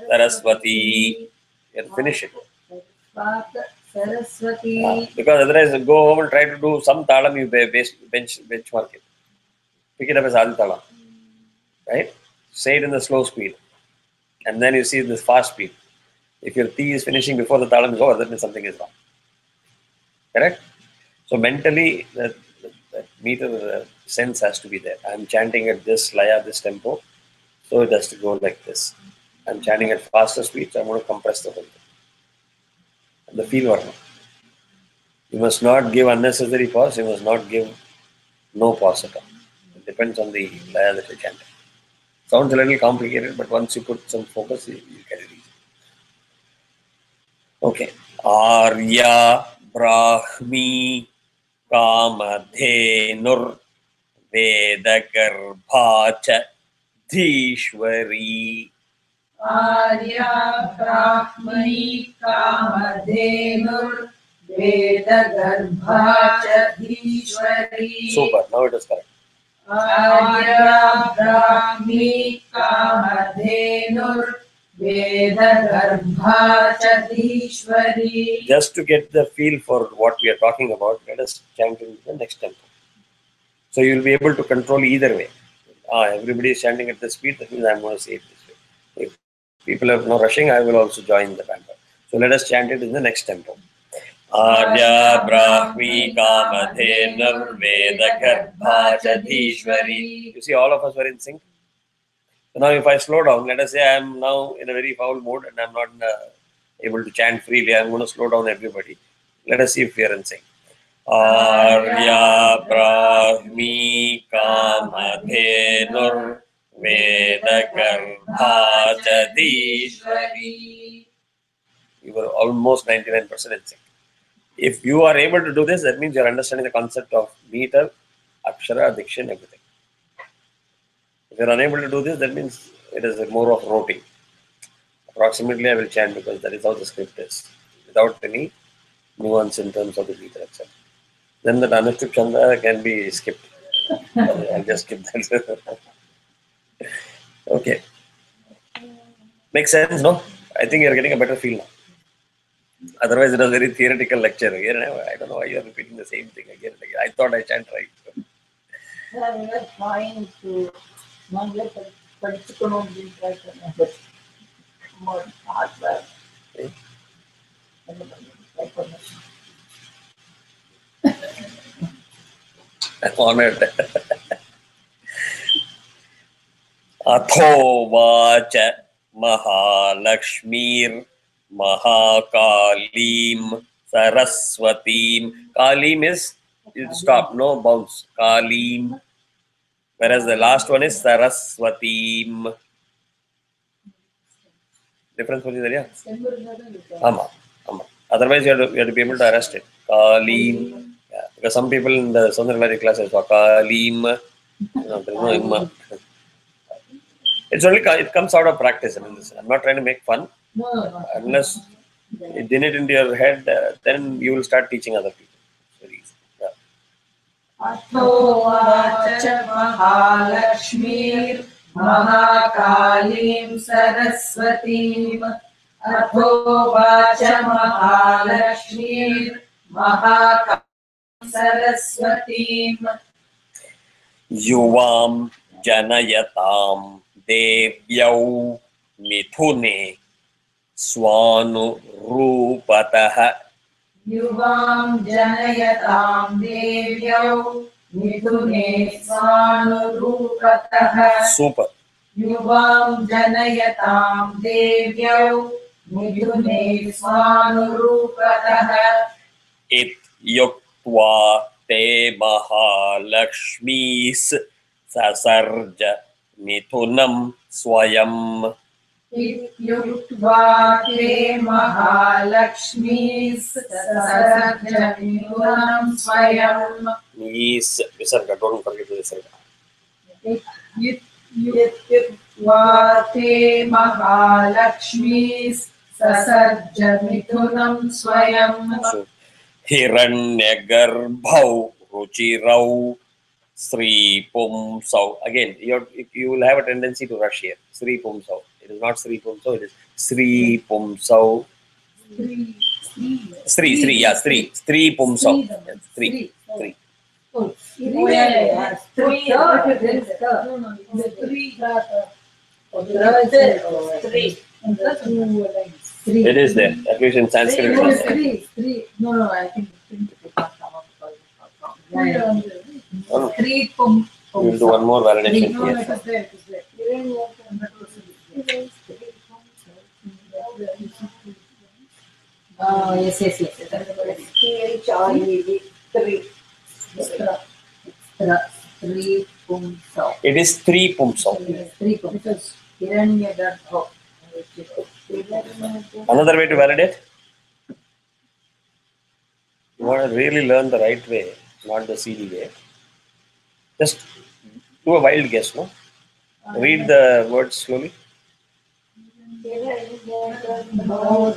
Saraswati. You have to finish it. Saraswati. Because otherwise, go home and try to do some talam, you benchmark it. Pick it up as Adi talam. Right? Say it in the slow speed. And then you see this fast speed. If your T is finishing before the talam is over, that means something is wrong. Correct? So mentally, that meter sense has to be there. I'm chanting at this laya, this tempo, so it has to go like this. I'm chanting at faster speed, so I'm going to compress the whole thing. And the feel varna. You must not give unnecessary pause, you must not give no pause at all. It depends on the laya that you're chanting. Sounds a little complicated, but once you put some focus, you get it easy. Okay. Arya Brahmi Kamadhenur Vedagarbhacha Dhishwari. Arya Brahmani Kamadhenur Vedagarbhacha Dhishwari. Super, now it is correct. Arya Brahmani Kamadhenur Vedagarbhacha Dhishwari. Just to get the feel for what we are talking about, let us chant in the next tempo. So you will be able to control either way. Everybody is chanting at the speed, that means I am going to say it this way. If people are not rushing, I will also join the banter. So let us chant it in the next tempo. Arya Brahmi Kamadhenur Vedagarbhacha Dhishwari. You see, all of us were in sync. So now if I slow down, let us say I am now in a very foul mode and I am not able to chant freely, I am going to slow down everybody. Let us see if we are in sync. Arya Brahmi Kamadhenur Vedagarbhacha Dhishwari. You were almost 99% in sync. If you are able to do this, that means you are understanding the concept of meter, akshara, dikshan, everything. If you are unable to do this, that means it is more of roting. Approximately, I will chant because that is how the script is, without any nuance in terms of the meter, etc. Then that Anushtup Chandra can be skipped. I'll just skip that. Okay. Makes sense, no? I think you're getting a better feel now. Otherwise, it was a very theoretical lecture. Again, I don't know why you're repeating the same thing again and again. I thought I chant right. We are trying to படிச்சுக்கணும் அப்படின்னு try பண்ணேன் but hard வேர் என்ன பண்ணேன் try பண்ணேன் Honored. Atho vacha Mahalakshmir Mahakalim Saraswatim. Kalim is, you stop, no bounce. Kalim. Whereas the last one is Saraswatim. Difference what is there? Ama. Otherwise, you have to be able to arrest it. Kalim. Yeah, because some people in the Southern Vedic classes are Kalim. No, there is no Imma. It's only, it comes out of practice. I mean, I'm not trying to make fun. Unless you din it into your head, then you will start teaching other people. Very easy. Yeah. Atho vacha Mahalakshmir Mahakalim Saraswatim. Atho vacha Mahalakshmir Mahakalim Saraswatim. Yuvam Janayatam Devyau Mithune Swanu Rupataha. Yuvam Janayatam Devyau Mithune Svanurupataha. Super. युवां जनयतां देव्यौ मिथुने स्वानुरूपतः it yuktva te mahalakshmis sasarja mithunam swayam. इत्युक्त्वा ते महालक्ष्मी ससर्जमिथुनं स्वयम् Is visarga, don't forget the visarga. इत्युक्त्वा ते महालक्ष्मी ससर्जमिथुनं स्वयम् So, Hiranyagarbhau Ruchirau Sri Pumsau. Again, you will have a tendency to rush here. Sri Pumsau. It is not Sri Pumsau, it is Sri Pumsau. Sri Pumsau. Yes, Three. It is there. At least in Sanskrit. It is there. No, I think We will do one more validation here. Yes. Three Pumsau. It is Three Pumsau. Three Pumsau. Hiranyagarbhau. Another way to validate? You want to really learn the right way, not the CD way. Just do a wild guess, no? Read the words slowly.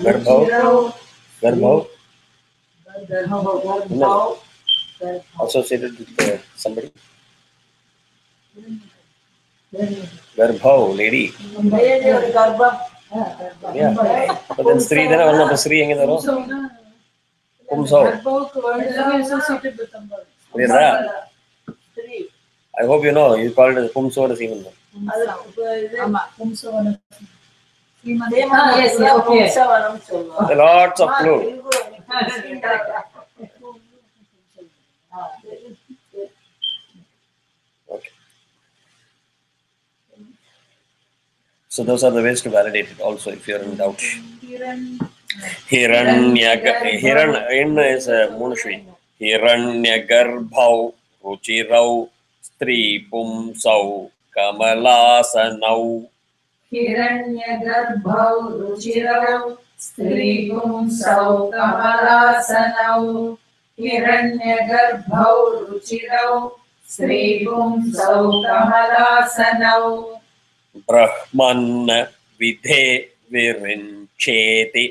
Garbhau. Garbhau. Associated with somebody. Garbhau, lady. Yeah. But then Sri, then one of the Sri henge tharo. Pumsau. I hope you know. You call it as Pumsau or Seaman. Yes, okay. Lots of clues. Okay. So those are the ways to validate it also if you are in doubt. Hiran is a Munashvi. Hiranyagarbhau Ruchirau Stri Pumsau Kamalasanau. हिरण्यगर्भौ रुचिरौ स्त्रीपुंसौ कमलासनौ हिरण्यगर्भौ रुचिरौ स्त्रीपुंसौ कमलासनौ Brahman Vidhe Virincheti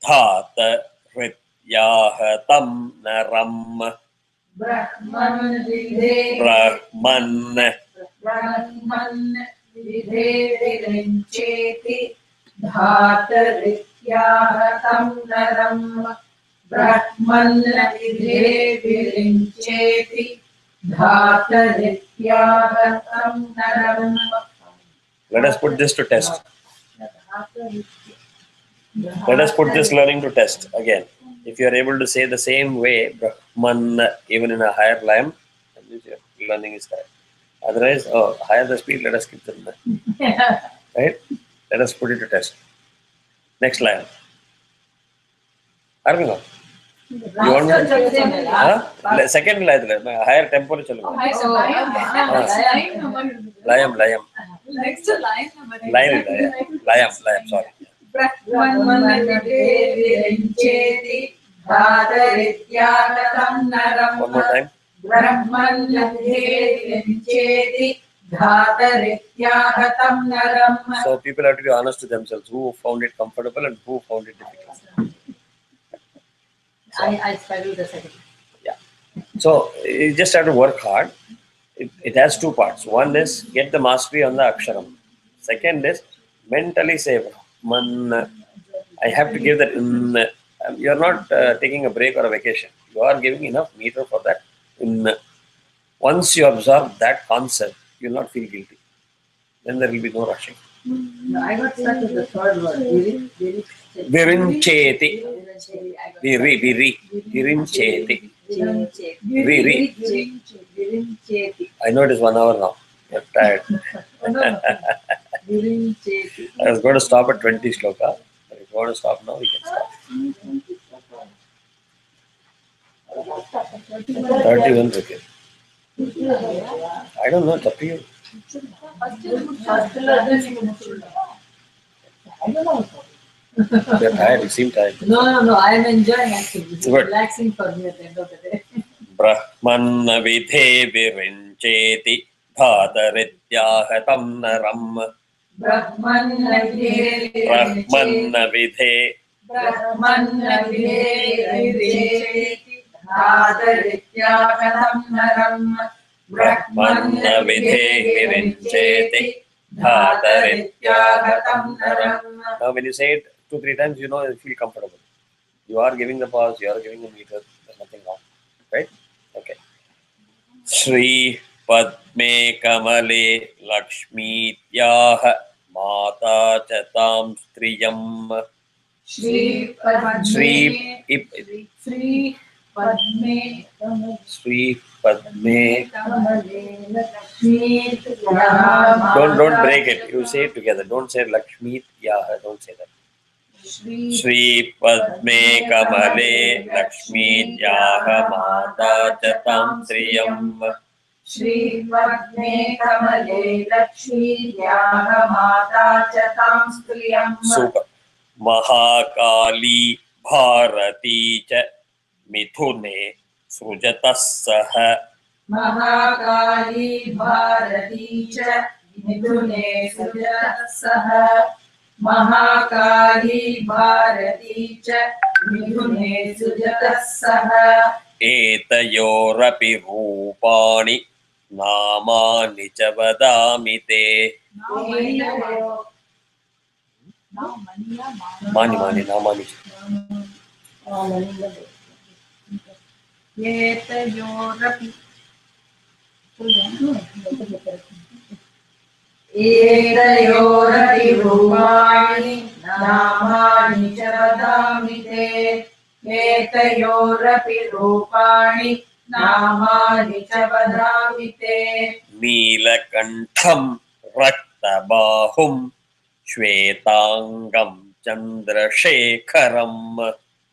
Dhata Rityahatam Naram. ब्रह्मन् विधे विधे विरिञ्चेति धातरित्याहतं नरम् ब्रह्मन् विधे विरिञ्चेति धातरित्याहतं नरम्. Let us put this to test. Let us put this learning to test again. If you are able to say the same way, Brahman, even in a higher lamb, that means your learning is correct. Otherwise, higher the speed, let us keep them there. Right? Let us put it to test. Next line. Arvino. You want me? Second line. Higher tempo. Layam. Next line. Layam. Sorry. ब्रह्मन् विरिञ्चेति धातरित्याहतं नरम्. One more time. ब्रह्मन् विरिञ्चेति धातरित्याहतं नरम्. So people have to be honest to themselves. Who found it comfortable and who found it difficult? I struggled the second. Yeah. So you just have to work hard. It has two parts. One is get the mastery on the aksharam. Second is mentally say, Man, I have to give that. You are not taking a break or a vacation. You are giving enough meter for that. Once you absorb that concept, you will not feel guilty. Then there will be no rushing. No, I got stuck with the third word. Virincheti. Virincheti. I know it is 1 hour now. You're tired. Virincheti. I was going to stop at 20 shloka. But if you want to stop now, we can stop. 31 is okay. I don't know, it's up to you. You're tired, you seem tired. No, I am enjoying actually. It's Good. relaxing for me at the end of the day. Brahman vidhe virincheti dhatarityahatam naram. Brahman vidhe Brahman vidhe virincheti dhatarityahatam naram. Now when you say it 2-3 times, you feel comfortable. You are giving the pause, you are giving the meter, there's nothing wrong. Right? Okay. Shri Padme Kamale Lakshmityaha Mata Chatam Striyam. Shri Padme Don't break it. You say it together. Don't say Lakshmityaha. Don't say that. Shri Padme Kamale Lakshmityaha Mata Chatam Striyam. Shri Padme Kamale Lakshmityaha Mata Chatam Striyam. Super. Mahakali Bharati Cha Mithune Srujatassaha. Mahakali Bharati Cha Mithune Srujatassaha. Mahakali Bharati Cha Mithune Srujatassaha. Etayorapi Rupani Namani Cha Vadami Te. Mani Namani. Etayorapi Rupani Namani Cha Vadami Te. Etayorapi Rupani Namani Cha Vadami Te. Neelakantham Raktabahum Shvetangam Chandrashekharam.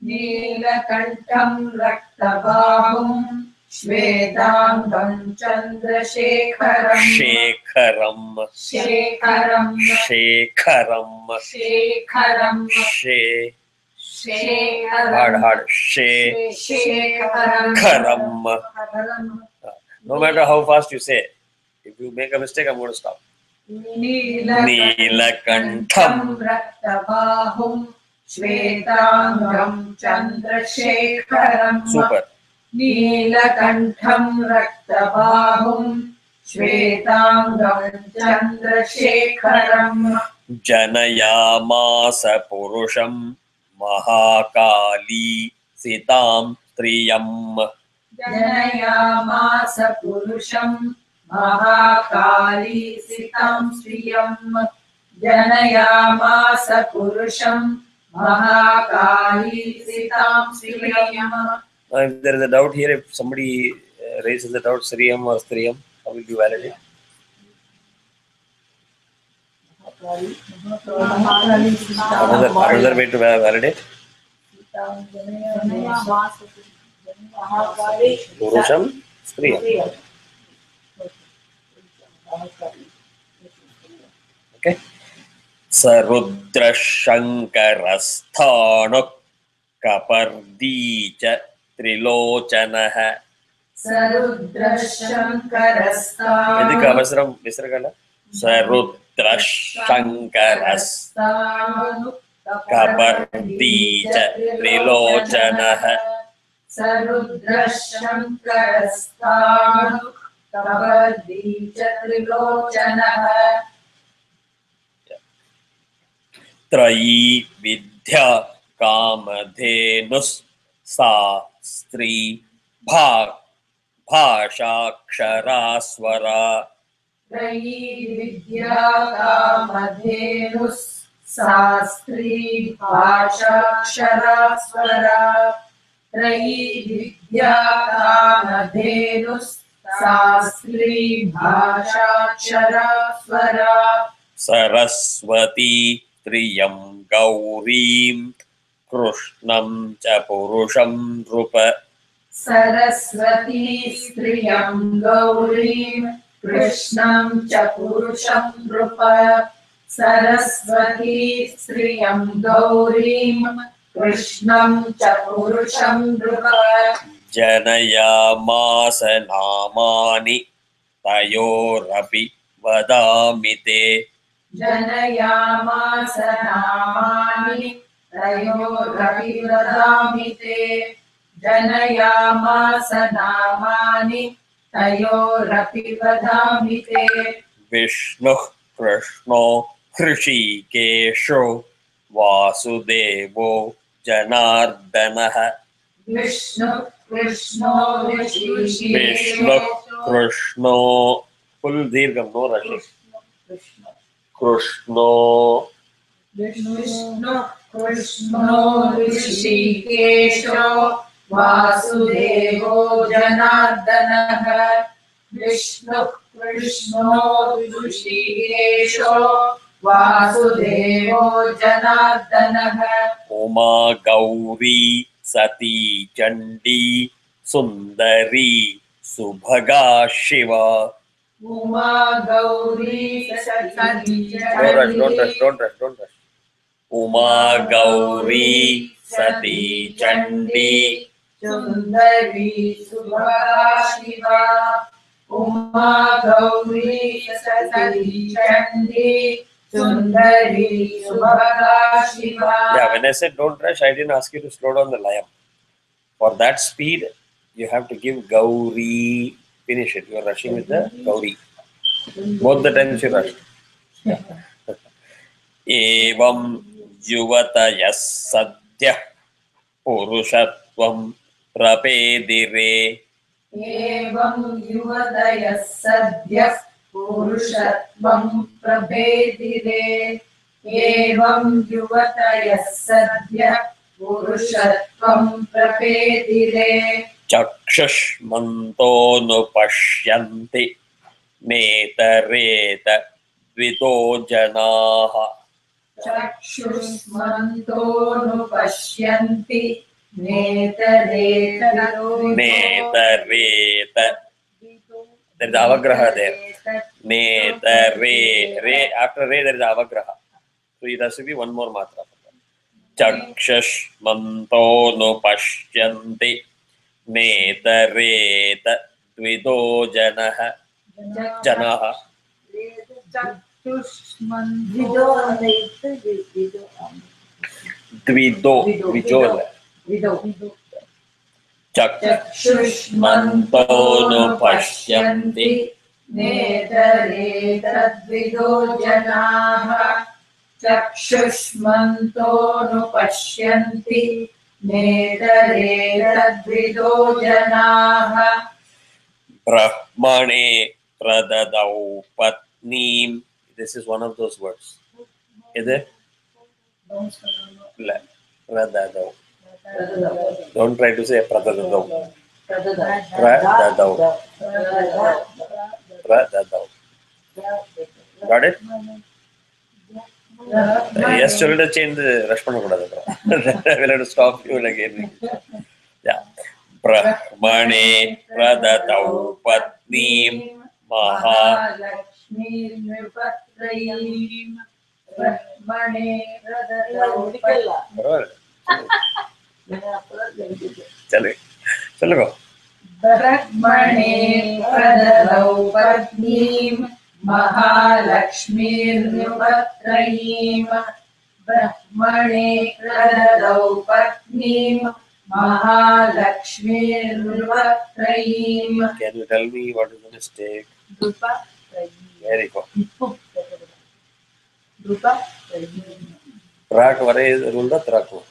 Neelakantham Raktabahum Shvetangam Chandrashekharam. Shekharam. Shekharam. Shekharam. Shekharam. Shekharam. Hard. Shekharam. Shekharam. No matter how fast you say, if you make a mistake, I'm going to stop. Neelakantham Raktabahum Shvetangam Chandrashekharam. Super. Neelakantham Raktabahum Shvetangam Chandrashekharam. Janayamasa Purusham Mahakali Sitam Striyam. Janayamasa Purusham Mahakali Sitam Striyam. Janayamasa Purusham Mahakali Sitam Striyam. If there is a doubt here, if somebody raises a doubt, Sriyam or Striyam, how will you validate? Another way to validate? Purusham, Striyam. Okay. Sarudra Shankarasthanuk Kapardicha Trilocanaha. Sarudra Shankarasthanuk. Edika avasram visaragala. Sarudra Shankarasthanuk Kapardicha Trilocanaha. Sarudra Shankarasthanuk Kapardicha Trilocanaha. Trayi Vidya Kamadhenus Sa Stri Bhashakshara Trayi Vidya Kamadhenus Sastri Bhashakshara Swara. Trayi Vidya Kamadhenus Shastri भाषाक्षरा स्वरा सरस्वती त्रियं गौरीं कृष्णं च पुरुषं नृप सरस्वती स्त्रियं गौरीं कृष्णं च पुरुषं नृप सरस्वती स्त्रियं गौरीं कृष्णं च पुरुषं नृप जनयामास नामानि तयोरपि वदामि ते जनयामास नामानि तयोरपि वदामि ते जनयामास नामानि तयोरपि वदामि ते विष्णुः कृष्णो हृषीकेशो वासुदेवो जनार्दनः विष्णु कृष्णो विष्णुः ऋषिकेशो कृष्णो फुल दीर्घम नो रशि कृष्णो विष्णु कृष्णो ऋषिकेशो वासुदेवो जनार्दनः विष्णु कृष्णो ऋषिकेशो वासुदेवो जनार्दनः उमा गौरी सती चण्डी सुन्दरी सुभगा शिवा उमा गौरी सती don't rush. उमा गौरी सती चण्डी सुन्दरी सुभगा शिवा उमा गौरी सती चण्डी सुन्दरी सुभगा शिवा. Yeah, when I said don't rush, I didn't ask you to slow down the layam. For that speed, you have to give Gauri, finish it. You are rushing with the Gauri. Both the times you rushed. Evam yuvatayas sadhyah पुरुषत्वं प्रपेदिरे एवं युवतयः सद्यः पुरुषत्वं प्रपेदिरे एवं युवतयः सद्यः पुरुषत्वं प्रपेदिरे चक्षुष्मन्तोऽनुपश्यन्ति नेतरेत द्वितो जनाः चक्षुष्मन्तोऽनुपश्यन्ति नेतरेत नेतरेत there is avagraha there netare re after re there is avagraha so it has to be one more matra चक्षुष्मन्तो नुपश्यन्ति नेतरेत द्वितो जनाः द्विदो चक्षुष्मन्तोऽनुपश्यन्ति नेतरेतद्विदो जनाः चक्षुष्मन्तोऽनुपश्यन्ति नेतरेतद्विदो जनाः ब्रह्मणे प्रददौ पत्नीं. This is one of those words. Is it? Pradadau. Don't try to say pradadau. Pradadau. Pradadau. Got it? Yes, children change the Rashmana Kodada. We'll have to stop you again. Yeah. Brahmane pradadau patnim Mahalakshmi नृपत्रयीं ब्रह्मणे प्रददौ चलो चलो ब्रह्मणे प्रददौ पत्नीं महालक्ष्मीर्नृपत्रयीं ब्रह्मणे प्रददौ पत्नीं महालक्ष्मीर्नृपत्रयीं. Can you tell me what is the mistake? Very good. Trak vare is rulda traku.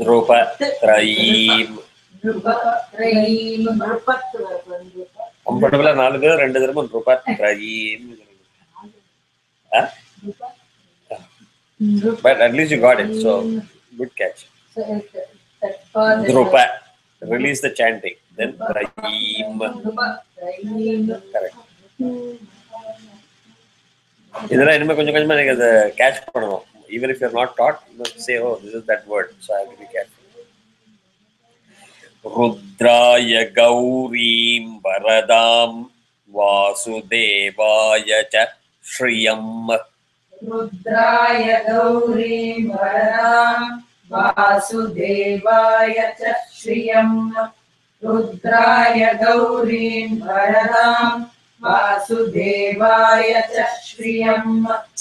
Drupa trayim. Comfortable nalu பேர் ரெண்டு தடவை drupa trayim. But at least you got it. So good catch. Drupa. Release the chanting. then Traim. Correct. இதெல்லாம் இனிமே கொஞ்சம் கொஞ்சமா நீங்க அதை catch பண்ணணும். Even if you're not taught, you must say, oh, this is that word, so I have to be careful. Rudraya Gaurim Varadam Vasudevaya cha Shriyam. Rudraya Gaurim Varadam Vasudevaya cha Shriyam. Rudraya Gaurim Varadam Vasudevaya cha Shriyam.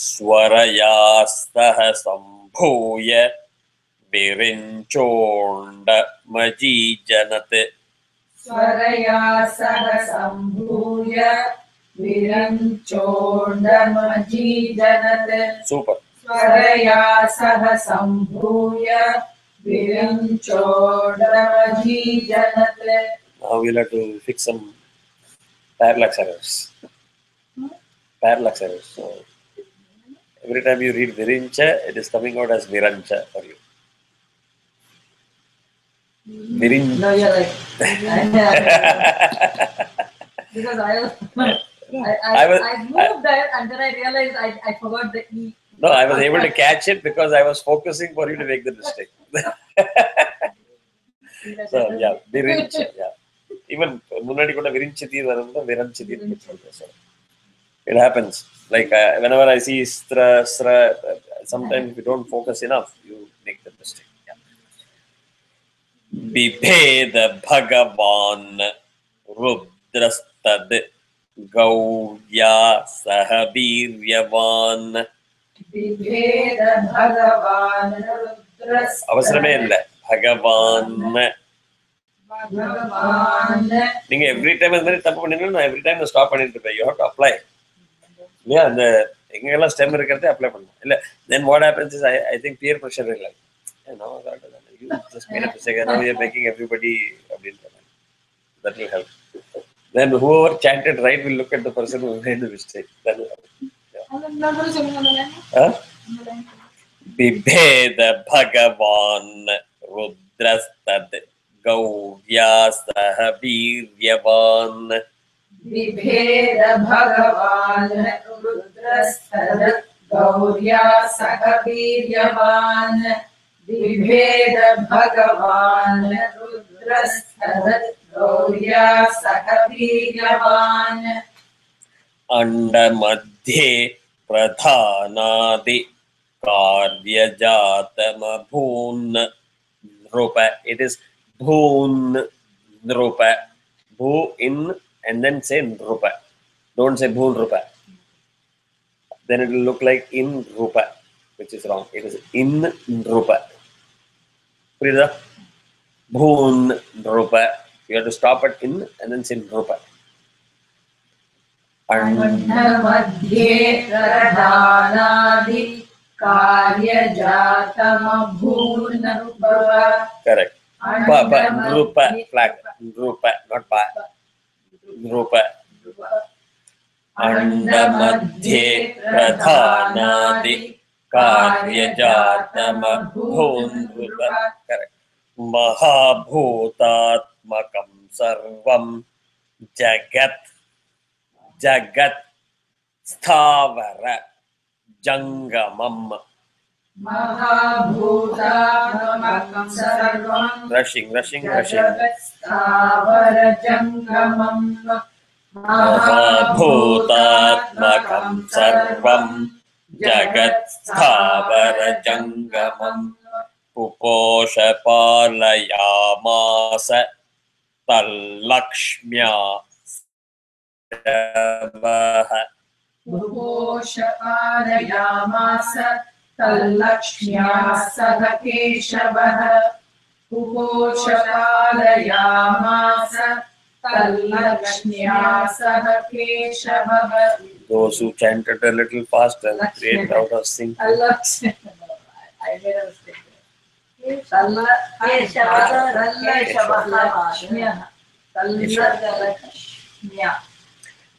Swarayastha Sambhuya Virinchonda Majijanat. Swaraya saha sambhuya viranchonda majijanat. Super. Swaraya saha sambhuya viranchonda majijanat. Now we'll have to fix some parallax errors. Parallax errors. So every time you read Virincha, it is coming out as Virancha for you. Virincha. No, you're right. Because I moved there and then I realized I forgot the E. No, I was able to catch it because I was focusing for you to make the mistake. So yeah, Virincha. Yeah. Even Munadi Kota Virinchiti, Viranchiti. It happens. Like whenever I see Stra, sometimes if you don't focus enough, you make the mistake. Yeah. Bibheda Bhagavan Rudrastad Gaurya Sahabiryavan. Viveda Bhagavan Rudras அவசரமே இல்லை பகவான். Bhagavan. நீங்க every time இந்த மாதிரி தப்பு பண்ணீங்கன்னா நான் every time stop பண்ணிட்டு இருப்பேன். You have to apply. இல்லையா அந்த எங்கெல்லாம் ஸ்டெம் இருக்கிறதே அப்ளை பண்ணணும். இல்லை then what happens is I think peer pressure இல்லை. You just made a mistake. Now you're making everybody that will help. Then whoever chanted right will look at the person who made the mistake. That will help. Yeah. Bibheda Bhagavan Rudrastad Gaurya Sahabiryavan. Viveda Bhagavan Rudrastad Gaurya Sahabiryavan. Viveda Bhagavan Rudrastad Gaurya Sahabiryavan. Anda Madhye Pradhanadi Karyajatama Bhoon Nrupa. It is Bhoon Nrupa. Bho in and then say Nrupa. Don't say Bhoon Nrupa. Then it will look like in Rupa, which is wrong. It is in Nrupa. Prida Bhoon Nrupa. You have to stop at in and then say Nrupa. Madhye Pradhanadi Karyajatama Bhunarubhava. Correct. Nrupa, flag. Nrupa, not pa. Nrupa. Andamadhye Pradhanadi Karyajatama Bhunrupa. Correct. Mahabhutatmakam Sarvam Jagat Sthavara Jangamam. Mahabhutatmakam sarvam Rushing. Sthavara Jangamam. Mahabhutatmakam sarvam Jagat Sthavara Jangamam. Puposha Palayamasa Tallakshmya Puposhaparayamasa Tallakshmya Sadakeshavah. Puposhaparayamasa Tallakshmya Sadakeshavah. Those who chanted a little faster create out of sync. I made a mistake.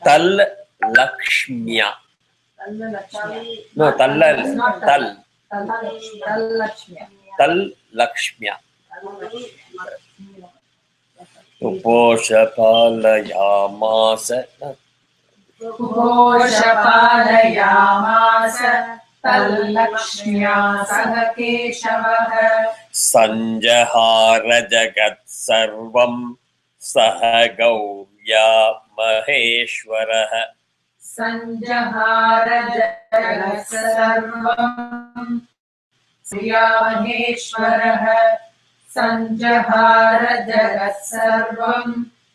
Tallakshmya. No, Tallakshmya. Uposhapalayamasa Uposhapalayamasa Tallakshmya Saha Keshavah Sanjahara Jagat Sarvam Saha Gaurya Maheshwaraha Sanjahara Jagat Sarvam Surya Maheshwaraha Sanjahara Jagat Sarvam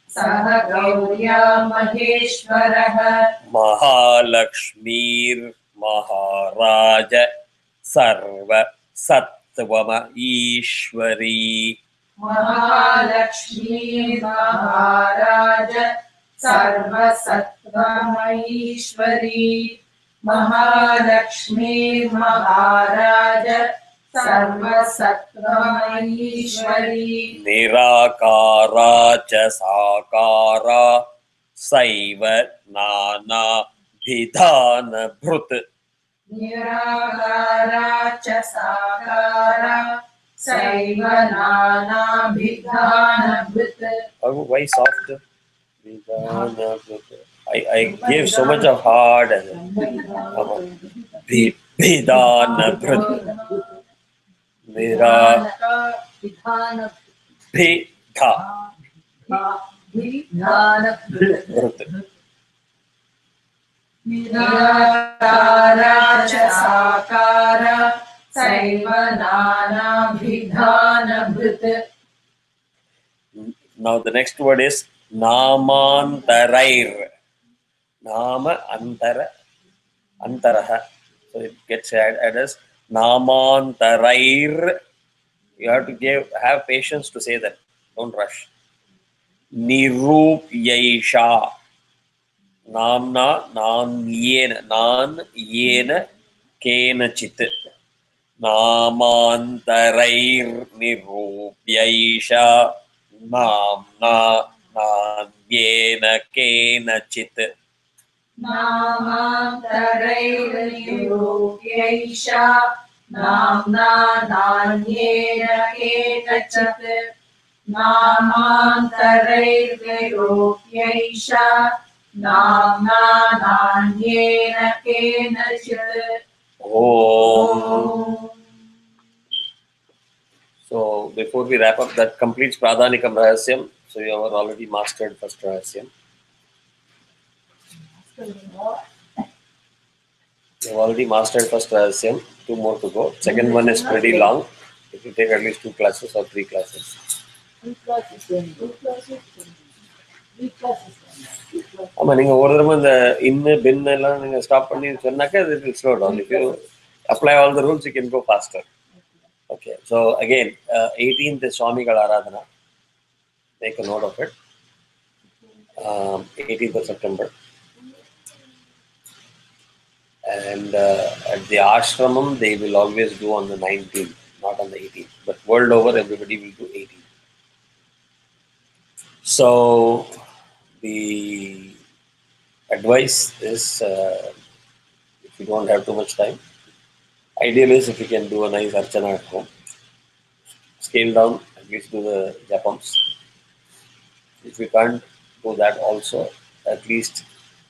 Saha Gaurya Maheshwaraha Mahalakshmir Maharaja Sarva Sattvama Ishwari Mahalakshmi Maharaja Sarva Sattva Maheshwari Mahalakshmi Maharaja Sarva Sattva Maheshwari Nirakara cha Sakara Saiva Nana Bhidana Bhrut Nirakara cha Sakara Saiva Nana Bhidhana Bhut Why soft? Bhidana Bhrut. I gave so much of hard and Bhidana Bhrut. Nira Bhidha Bhrut. Nirakara cha Sakara Saiva Nana Bhidhana Bhut Now the next word is Namantarair. Nama Antara Antaraha. So it gets added as Namantarair. You have to have patience to say that. Don't rush. Nirupyaisha. Namna nan yena kenachit. Namantarair nirupyaisha. Namna nan yena kenachit. Namantarairyurupyaisha Namna Nanyena Ekachit Namantarairyurupyaisha Namna Nanyena Kenachit Om. So before we wrap up, that completes Pradhanikam Rahasyam. So you have already mastered first Rahasyam. You have already mastered first Rahasyam. 2 more to go. Second one is pretty long. It will take at least 2 classes or 3 classes. ஆமா நீங்க ஒரு தடவை இந்த இன்னு பின் எல்லாம் நீங்க stop பண்ணி சொன்னாக்க it will slow down. If you apply all the rules, you can go faster. Okay, so again, 18th is Swamigal Aradhana. Make a note of it. 18th of September. And at the ashramam, they will always do on the 19th, not on the 18th. But world over, everybody will do 18th. So the advice is, if you don't have too much time, ideal is if you can do a nice archana at home. Scale down, at least do the japams. If you can't do that also, at least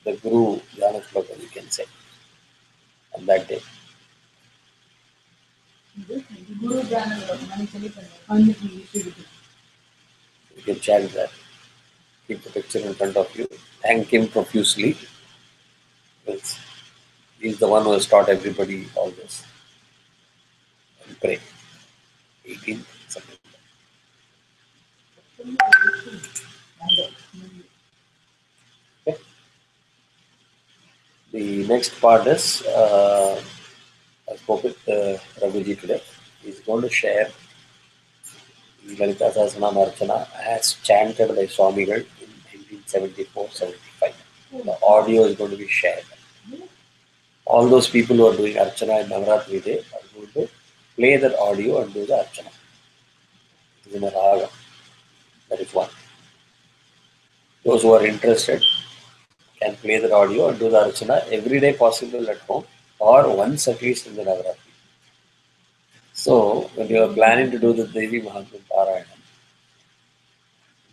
the Guru Dhyana Shloka you can say on that day. You can chant that. Keep the picture in front of you. Thank him profusely. Because he's the one who has taught everybody all this. And pray. 18th September. Okay. The next part is, I spoke with Raghuji today. He's going to share the Lalita Sahasranam Archana as chanted by Swamigal in 1974-75. The audio is going to be shared. All those people who are doing Archana in Navaratri Day are going to play that audio and do the Archana. It is in a raga. That is one. Those who are interested can play that audio and do the Archana every day possible at home or once at least in the Navaratri. So, when you are planning to do the Devi Mahatmyam Parayana,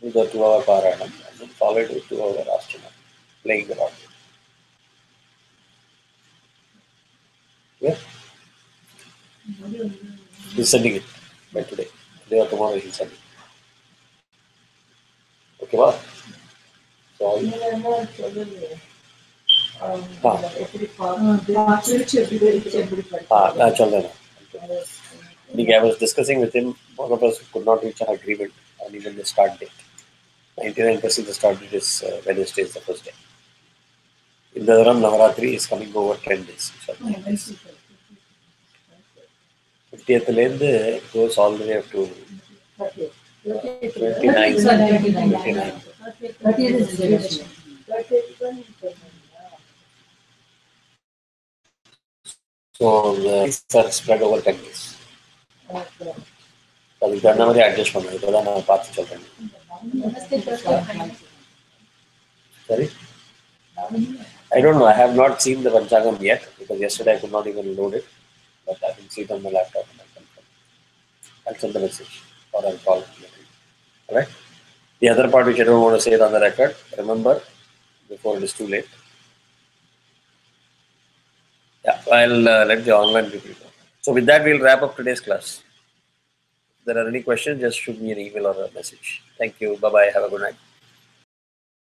do the 2-hour Paranam, and then follow it with 2-hour Ashtana, playing the Lord. Yeah? He's sending it by today. Today or tomorrow he'll send it. Okay, wow. So, நான் சொல்றேன். I was discussing with him, one of us could not reach an agreement on even the start date. 99% the start date is Wednesday is the first day. Indadaram Navaratri is coming over 10 days. 50th land goes all the way up to 29. So the days are spread over 10 days. அதுக்கு தகுந்த மாதிரி adjust பண்ணுவேன். இப்போதான் நான் பார்த்து சொல்றேன். Sorry? I don't know. I have not seen the Panchangam yet because yesterday I could not even load it. But I will see it on my laptop and I'll confirm. I'll send the message or I'll call it. Alright? The other part which I don't want to say it on the record, remember, before it is too late. Yeah, I'll let the online people know. So with that, we'll wrap up today's class. If there are any questions, just shoot me an email or a message. Thank you. Bye-bye. Have a good night.